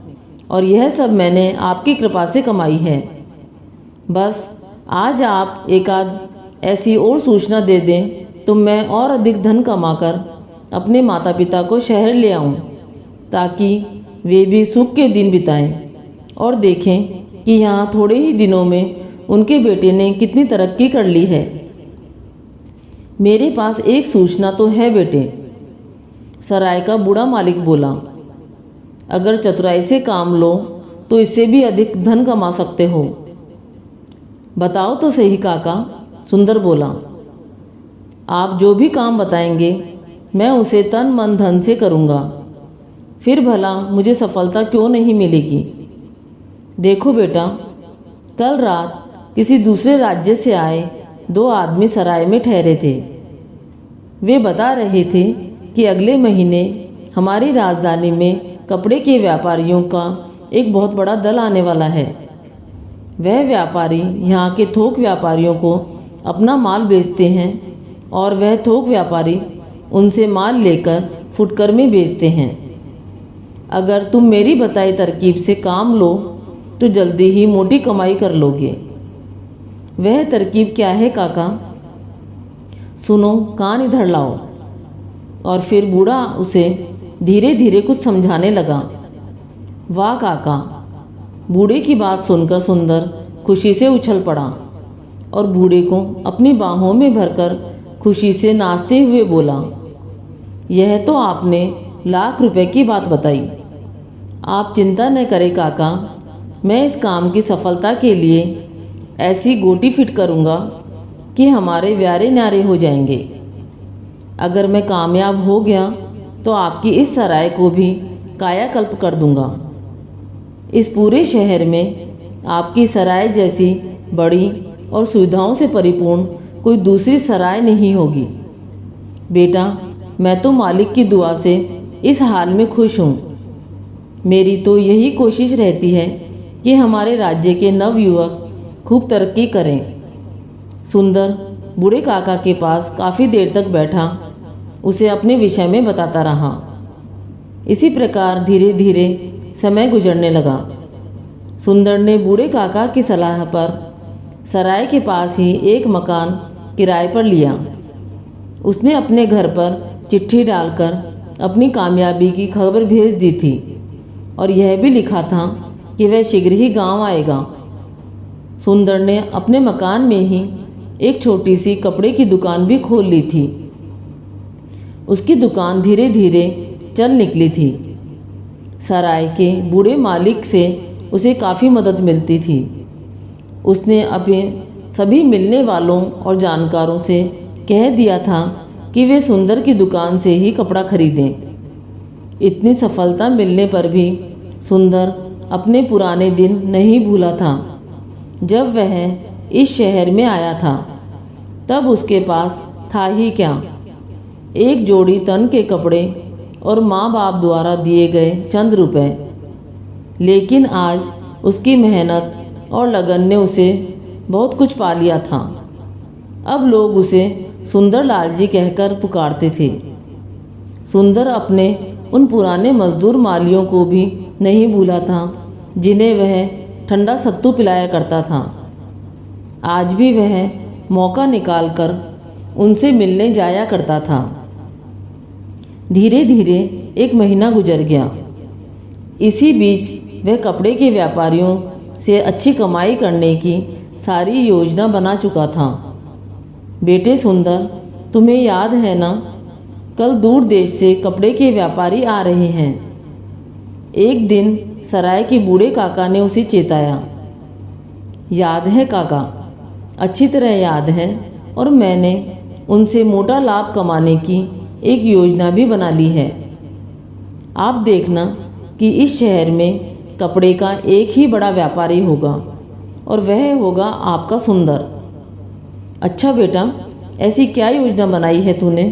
और यह सब मैंने आपकी कृपा से कमाई है। बस आज आप एकाध ऐसी और सूचना दे दें तो मैं और अधिक धन कमाकर अपने माता पिता को शहर ले आऊं, ताकि वे भी सुख के दिन बिताएं और देखें कि यहाँ थोड़े ही दिनों में उनके बेटे ने कितनी तरक्की कर ली है। मेरे पास एक सूचना तो है बेटे, सराय का बूढ़ा मालिक बोला। अगर चतुराई से काम लो तो इससे भी अधिक धन कमा सकते हो। बताओ तो सही काका, सुंदर बोला। आप जो भी काम बताएंगे मैं उसे तन मन धन से करूँगा, फिर भला मुझे सफलता क्यों नहीं मिलेगी। देखो बेटा, कल रात किसी दूसरे राज्य से आए 2 आदमी सराय में ठहरे थे। वे बता रहे थे कि अगले महीने हमारी राजधानी में कपड़े के व्यापारियों का एक बहुत बड़ा दल आने वाला है। वह व्यापारी यहाँ के थोक व्यापारियों को अपना माल बेचते हैं और वह थोक व्यापारी उनसे माल लेकर फुटकर में बेचते हैं। अगर तुम मेरी बताई तरकीब से काम लो तो जल्दी ही मोटी कमाई कर लोगे। वह तरकीब क्या है काका? सुनो, कान इधर लाओ। और फिर बूढ़ा उसे धीरे धीरे कुछ समझाने लगा। वाह काका, बूढ़े की बात सुनकर सुंदर खुशी से उछल पड़ा और बूढ़े को अपनी बाहों में भरकर खुशी से नाचते हुए बोला, यह तो आपने लाख रुपए की बात बताई। आप चिंता न करें काका, मैं इस काम की सफलता के लिए ऐसी गोटी फिट करूँगा कि हमारे व्यारे न्यारे हो जाएंगे। अगर मैं कामयाब हो गया तो आपकी इस सराय को भी कायाकल्प कर दूंगा। इस पूरे शहर में आपकी सराय जैसी बड़ी और सुविधाओं से परिपूर्ण कोई दूसरी सराय नहीं होगी। बेटा, मैं तो मालिक की दुआ से इस हाल में खुश हूँ। मेरी तो यही कोशिश रहती है कि हमारे राज्य के नवयुवक खूब तरक्की करें। सुंदर बूढ़े काका के पास काफ़ी देर तक बैठा उसे अपने विषय में बताता रहा। इसी प्रकार धीरे धीरे समय गुजरने लगा। सुंदर ने बूढ़े काका की सलाह पर सराय के पास ही एक मकान किराए पर लिया। उसने अपने घर पर चिट्ठी डालकर अपनी कामयाबी की खबर भेज दी थी और यह भी लिखा था कि वह शीघ्र ही गांव आएगा। सुंदर ने अपने मकान में ही एक छोटी सी कपड़े की दुकान भी खोल ली थी। उसकी दुकान धीरे धीरे चल निकली थी। सराय के बूढ़े मालिक से उसे काफ़ी मदद मिलती थी। उसने अपने सभी मिलने वालों और जानकारों से कह दिया था कि वे सुंदर की दुकान से ही कपड़ा खरीदें। इतनी सफलता मिलने पर भी सुंदर अपने पुराने दिन नहीं भूला था। जब वह इस शहर में आया था तब उसके पास था ही क्या, एक जोड़ी तन के कपड़े और माँ बाप द्वारा दिए गए चंद रुपए। लेकिन आज उसकी मेहनत और लगन ने उसे बहुत कुछ पा लिया था। अब लोग उसे सुंदर लाल जी कहकर पुकारते थे। सुंदर अपने उन पुराने मजदूर मालियों को भी नहीं भूला था जिन्हें वह ठंडा सत्तू पिलाया करता था। आज भी वह मौका निकालकर उनसे मिलने जाया करता था। धीरे धीरे 1 महीना गुजर गया। इसी बीच वह कपड़े के व्यापारियों से अच्छी कमाई करने की सारी योजना बना चुका था। बेटे सुंदर, तुम्हें याद है ना, कल दूर देश से कपड़े के व्यापारी आ रहे हैं। एक दिन सराय के बूढ़े काका ने उसे चेताया। याद है काका, अच्छी तरह याद है, और मैंने उनसे मोटा लाभ कमाने की एक योजना भी बना ली है। आप देखना कि इस शहर में कपड़े का एक ही बड़ा व्यापारी होगा और वह होगा आपका सुंदर। अच्छा बेटा, ऐसी क्या योजना बनाई है तूने?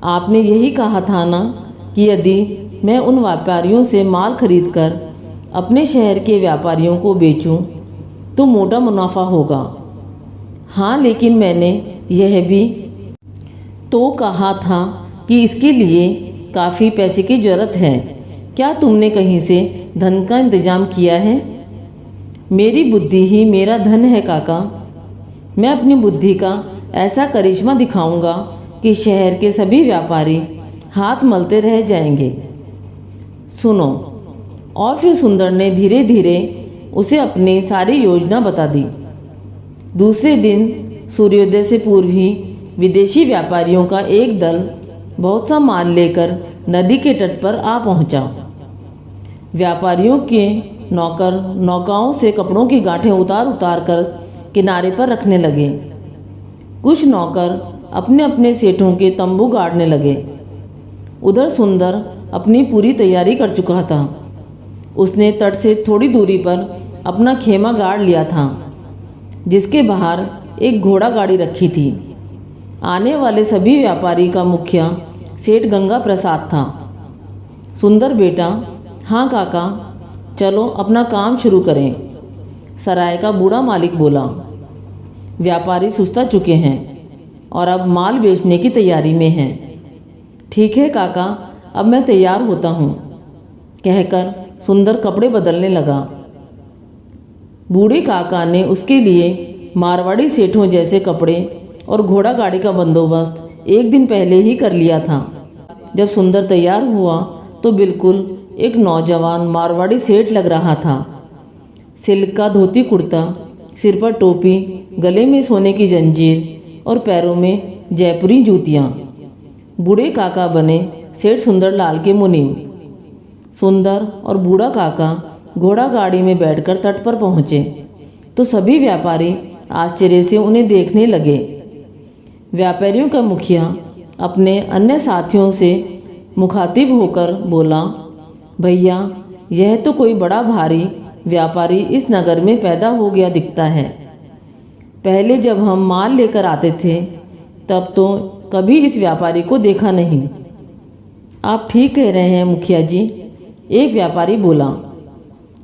आपने यही कहा था ना कि यदि मैं उन व्यापारियों से माल खरीदकर अपने शहर के व्यापारियों को बेचूं तो मोटा मुनाफा होगा। हाँ, लेकिन मैंने यह भी तो कहा था कि इसके लिए काफ़ी पैसे की ज़रूरत है। क्या तुमने कहीं से धन का इंतजाम किया है? मेरी बुद्धि ही मेरा धन है काका। मैं अपनी बुद्धि का ऐसा करिश्मा दिखाऊंगा कि शहर के सभी व्यापारी हाथ मलते रह जाएंगे। सुनो। और फिर सुंदर ने धीरे धीरे उसे अपनी सारी योजना बता दी। दूसरे दिन सूर्योदय से पूर्व ही विदेशी व्यापारियों का एक दल बहुत सा माल लेकर नदी के तट पर आ पहुंचा। व्यापारियों के नौकर नौकाओं से कपड़ों की गांठें उतार उतार कर किनारे पर रखने लगे। कुछ नौकर अपने अपने सेठों के तंबू गाड़ने लगे। उधर सुंदर अपनी पूरी तैयारी कर चुका था। उसने तट से थोड़ी दूरी पर अपना खेमा गाड़ लिया था, जिसके बाहर एक घोड़ा गाड़ी रखी थी। आने वाले सभी व्यापारी का मुखिया सेठ गंगा प्रसाद था। सुंदर बेटा, हाँ काका, चलो अपना काम शुरू करें, सराय का बूढ़ा मालिक बोला। व्यापारी सुस्ता चुके हैं और अब माल बेचने की तैयारी में हैं। ठीक है काका, अब मैं तैयार होता हूँ, कहकर सुंदर कपड़े बदलने लगा। बूढ़े काका ने उसके लिए मारवाड़ी सेठों जैसे कपड़े और घोड़ा गाड़ी का बंदोबस्त एक दिन पहले ही कर लिया था। जब सुंदर तैयार हुआ तो बिल्कुल एक नौजवान मारवाड़ी सेठ लग रहा था। सिल्क का धोती कुर्ता, सिर पर टोपी, गले में सोने की जंजीर और पैरों में जयपुरी जूतियाँ। बूढ़े काका बने सेठ सुंदरलाल के मुनीम। सुंदर और बूढ़ा काका घोड़ा गाड़ी में बैठकर तट पर पहुँचे तो सभी व्यापारी आश्चर्य से उन्हें देखने लगे। व्यापारियों का मुखिया अपने अन्य साथियों से मुखातिब होकर बोला, भैया, यह तो कोई बड़ा भारी व्यापारी इस नगर में पैदा हो गया दिखता है। पहले जब हम माल लेकर आते थे तब तो कभी इस व्यापारी को देखा नहीं। आप ठीक कह रहे हैं मुखिया जी, एक व्यापारी बोला।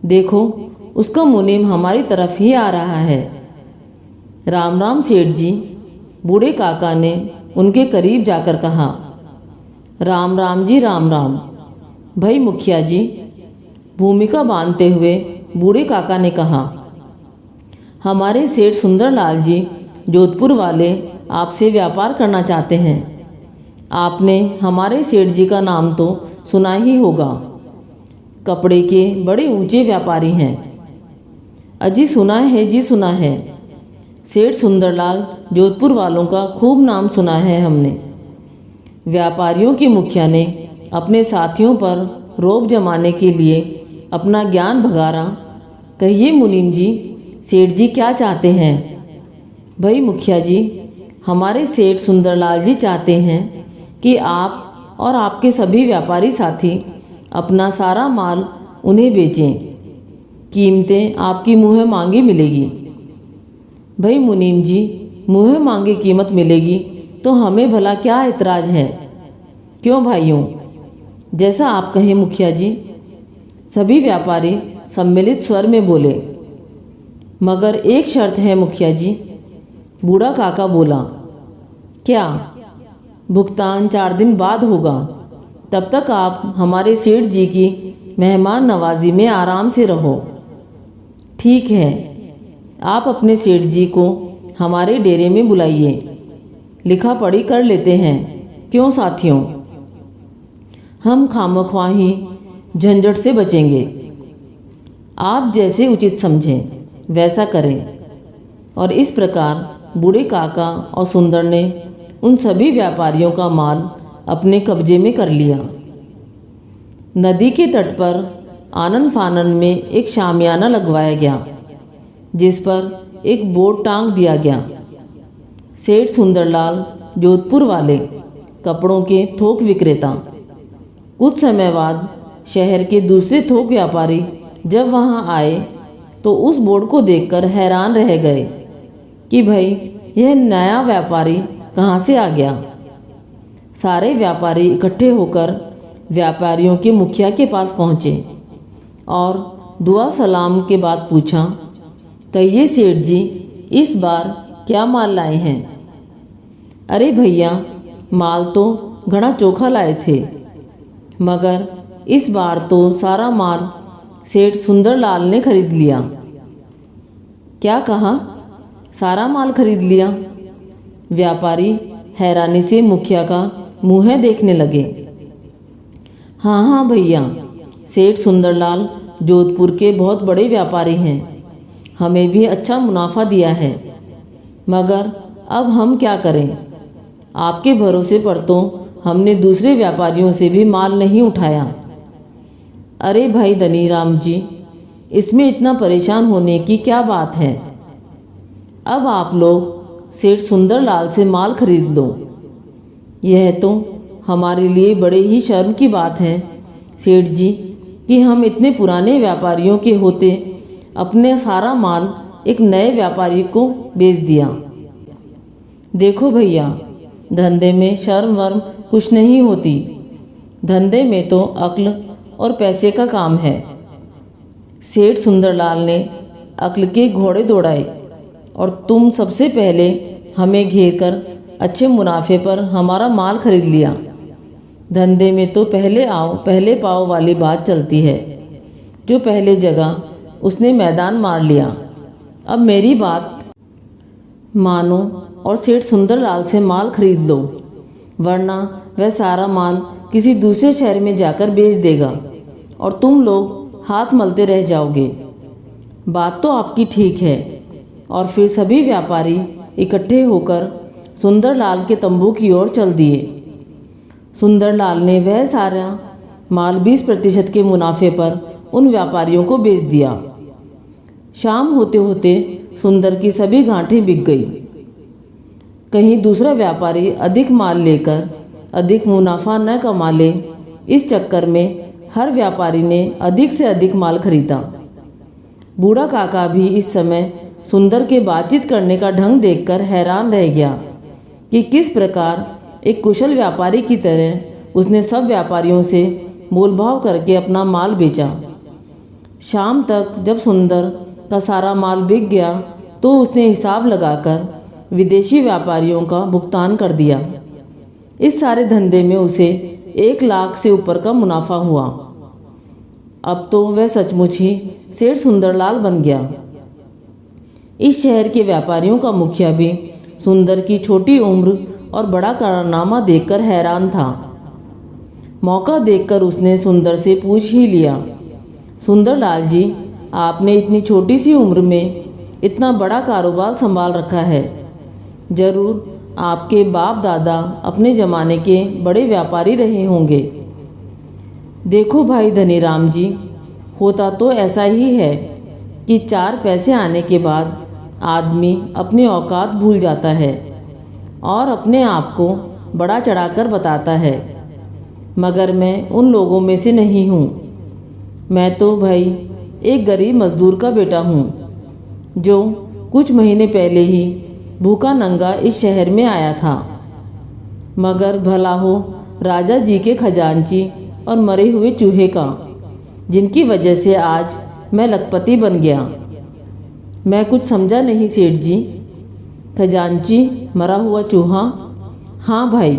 देखो, उसका मुनीम हमारी तरफ ही आ रहा है। राम राम सेठ जी, बूढ़े काका ने उनके करीब जाकर कहा। राम राम जी, राम राम। भाई मुखिया जी, भूमिका बांधते हुए बूढ़े काका ने कहा, हमारे सेठ सुंदरलाल जी जोधपुर वाले आपसे व्यापार करना चाहते हैं। आपने हमारे सेठ जी का नाम तो सुना ही होगा, कपड़े के बड़े ऊंचे व्यापारी हैं। अजी सुना है जी, सुना है। सेठ सुंदरलाल जोधपुर वालों का खूब नाम सुना है हमने। व्यापारियों के मुखिया ने अपने साथियों पर रोब जमाने के लिए अपना ज्ञान भगारा। कहिए मुनीम जी, सेठ जी क्या चाहते हैं? भाई मुखिया जी, हमारे सेठ सुंदरलाल जी चाहते हैं कि आप और आपके सभी व्यापारी साथी अपना सारा माल उन्हें बेचें। कीमतें आपकी मुँह मांगी मिलेगी। भाई मुनीम जी, मुँह मांगी कीमत मिलेगी तो हमें भला क्या ऐतराज है? क्यों भाइयों? जैसा आप कहें मुखिया जी, सभी व्यापारी सम्मिलित स्वर में बोले। मगर एक शर्त है मुखिया जी। बूढ़ा काका बोला। क्या? भुगतान 4 दिन बाद होगा। तब तक आप हमारे सेठ जी की मेहमान नवाजी में आराम से रहो। ठीक है, आप अपने सेठ जी को हमारे डेरे में बुलाइए, लिखा पढ़ी कर लेते हैं। क्यों साथियों? हम खामख्वाही झंझट से बचेंगे। आप जैसे उचित समझें वैसा करें। और इस प्रकार बूढ़े काका और सुंदर ने उन सभी व्यापारियों का माल अपने कब्जे में कर लिया। नदी के तट पर आनन फानन में एक शामियाना लगवाया गया, जिस पर एक बोर्ड टांग दिया गया। सेठ सुंदरलाल जोधपुर वाले, कपड़ों के थोक विक्रेता। कुछ समय बाद शहर के दूसरे थोक व्यापारी जब वहां आए तो उस बोर्ड को देखकर हैरान रह गए कि भाई यह नया व्यापारी कहाँ से आ गया। सारे व्यापारी इकट्ठे होकर व्यापारियों के मुखिया के पास पहुँचे और दुआ सलाम के बाद पूछा, कहिए सेठ जी, इस बार क्या माल लाए हैं? अरे भैया, माल तो घना चोखा लाए थे, मगर इस बार तो सारा माल सेठ सुंदरलाल ने खरीद लिया। क्या कहा? सारा माल खरीद लिया? व्यापारी हैरानी से मुखिया का मुँह देखने लगे। हाँ हाँ भैया, सेठ सुंदरलाल जोधपुर के बहुत बड़े व्यापारी हैं, हमें भी अच्छा मुनाफा दिया है, मगर अब हम क्या करें? आपके भरोसे पर तो हमने दूसरे व्यापारियों से भी माल नहीं उठाया। अरे भाई धनीराम जी, इसमें इतना परेशान होने की क्या बात है? अब आप लोग सेठ सुंदरलाल से माल खरीद लो। यह तो हमारे लिए बड़े ही शर्म की बात है सेठ जी कि हम इतने पुराने व्यापारियों के होते अपने सारा माल एक नए व्यापारी को बेच दिया। देखो भैया, धंधे में शर्म वर्म कुछ नहीं होती। धंधे में तो अक्ल और पैसे का काम है। सेठ सुंदरलाल ने अक्ल के घोड़े दौड़ाए और तुम सबसे पहले हमें घेर कर अच्छे मुनाफे पर हमारा माल खरीद लिया। धंधे में तो पहले आओ पहले पाओ वाली बात चलती है। जो पहले जगह उसने मैदान मार लिया। अब मेरी बात मानो और सेठ सुंदरलाल से माल खरीद लो, वरना वह सारा माल किसी दूसरे शहर में जाकर बेच देगा और तुम लोग हाथ मलते रह जाओगे। बात तो आपकी ठीक है। और फिर सभी व्यापारी इकट्ठे होकर सुंदरलाल के तंबू की ओर चल दिए। सुंदरलाल ने वह सारा माल 20% के मुनाफे पर उन व्यापारियों को बेच दिया। शाम होते होते सुंदर की सभी गांठें बिक गई। कहीं दूसरा व्यापारी अधिक माल लेकर अधिक मुनाफा न कमा ले, इस चक्कर में हर व्यापारी ने अधिक से अधिक माल खरीदा। बूढ़ा काका भी इस समय सुंदर के बातचीत करने का ढंग देखकर हैरान रह गया कि किस प्रकार एक कुशल व्यापारी की तरह उसने सब व्यापारियों से मोलभाव करके अपना माल बेचा। शाम तक जब सुंदर का सारा माल बिक गया तो उसने हिसाब लगाकर विदेशी व्यापारियों का भुगतान कर दिया। इस सारे धंधे में उसे 1 लाख से ऊपर का मुनाफा हुआ। अब तो वह सचमुच ही सेठ सुंदरलाल बन गया। इस शहर के व्यापारियों का मुखिया भी सुंदर की छोटी उम्र और बड़ा कारनामा देखकर हैरान था। मौका देखकर उसने सुंदर से पूछ ही लिया, सुंदरलाल जी, आपने इतनी छोटी सी उम्र में इतना बड़ा कारोबार संभाल रखा है। जरूर आपके बाप दादा अपने ज़माने के बड़े व्यापारी रहे होंगे। देखो भाई धनीराम जी, होता तो ऐसा ही है कि 4 पैसे आने के बाद आदमी अपनी औकात भूल जाता है और अपने आप को बड़ा चढ़ाकर बताता है, मगर मैं उन लोगों में से नहीं हूँ। मैं तो भाई एक गरीब मजदूर का बेटा हूँ जो कुछ महीने पहले ही भूखा नंगा इस शहर में आया था। मगर भला हो राजा जी के खजांची और मरे हुए चूहे का, जिनकी वजह से आज मैं लखपति बन गया। मैं कुछ समझा नहीं सेठ जी। खजांची मरा हुआ चूहा? हाँ भाई।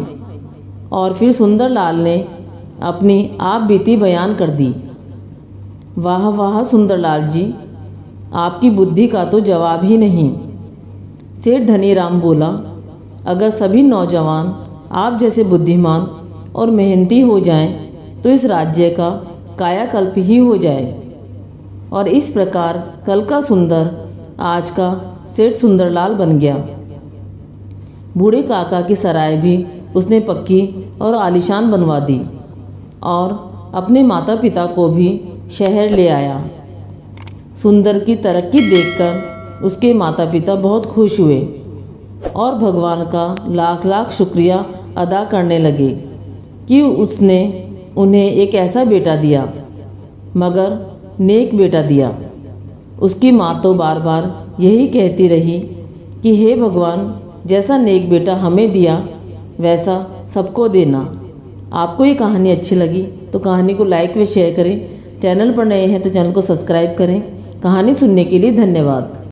और फिर सुंदरलाल ने अपनी आप बीती बयान कर दी। वाह वाह सुंदरलाल जी, आपकी बुद्धि का तो जवाब ही नहीं। सेठ धनीराम बोला, अगर सभी नौजवान आप जैसे बुद्धिमान और मेहनती हो जाएं तो इस राज्य का कायाकल्प ही हो जाए। और इस प्रकार कल का सुंदर आज का सेठ सुंदरलाल बन गया। बूढ़े काका की सराय भी उसने पक्की और आलीशान बनवा दी और अपने माता पिता को भी शहर ले आया। सुंदर की तरक्की देखकर उसके माता पिता बहुत खुश हुए और भगवान का लाख लाख शुक्रिया अदा करने लगे कि उसने उन्हें एक ऐसा बेटा दिया, मगर नेक बेटा दिया। उसकी माँ तो बार बार यही कहती रही कि हे भगवान, जैसा नेक बेटा हमें दिया वैसा सबको देना। आपको ये कहानी अच्छी लगी तो कहानी को लाइक व शेयर करें। चैनल पर नए हैं तो चैनल को सब्सक्राइब करें। कहानी सुनने के लिए धन्यवाद।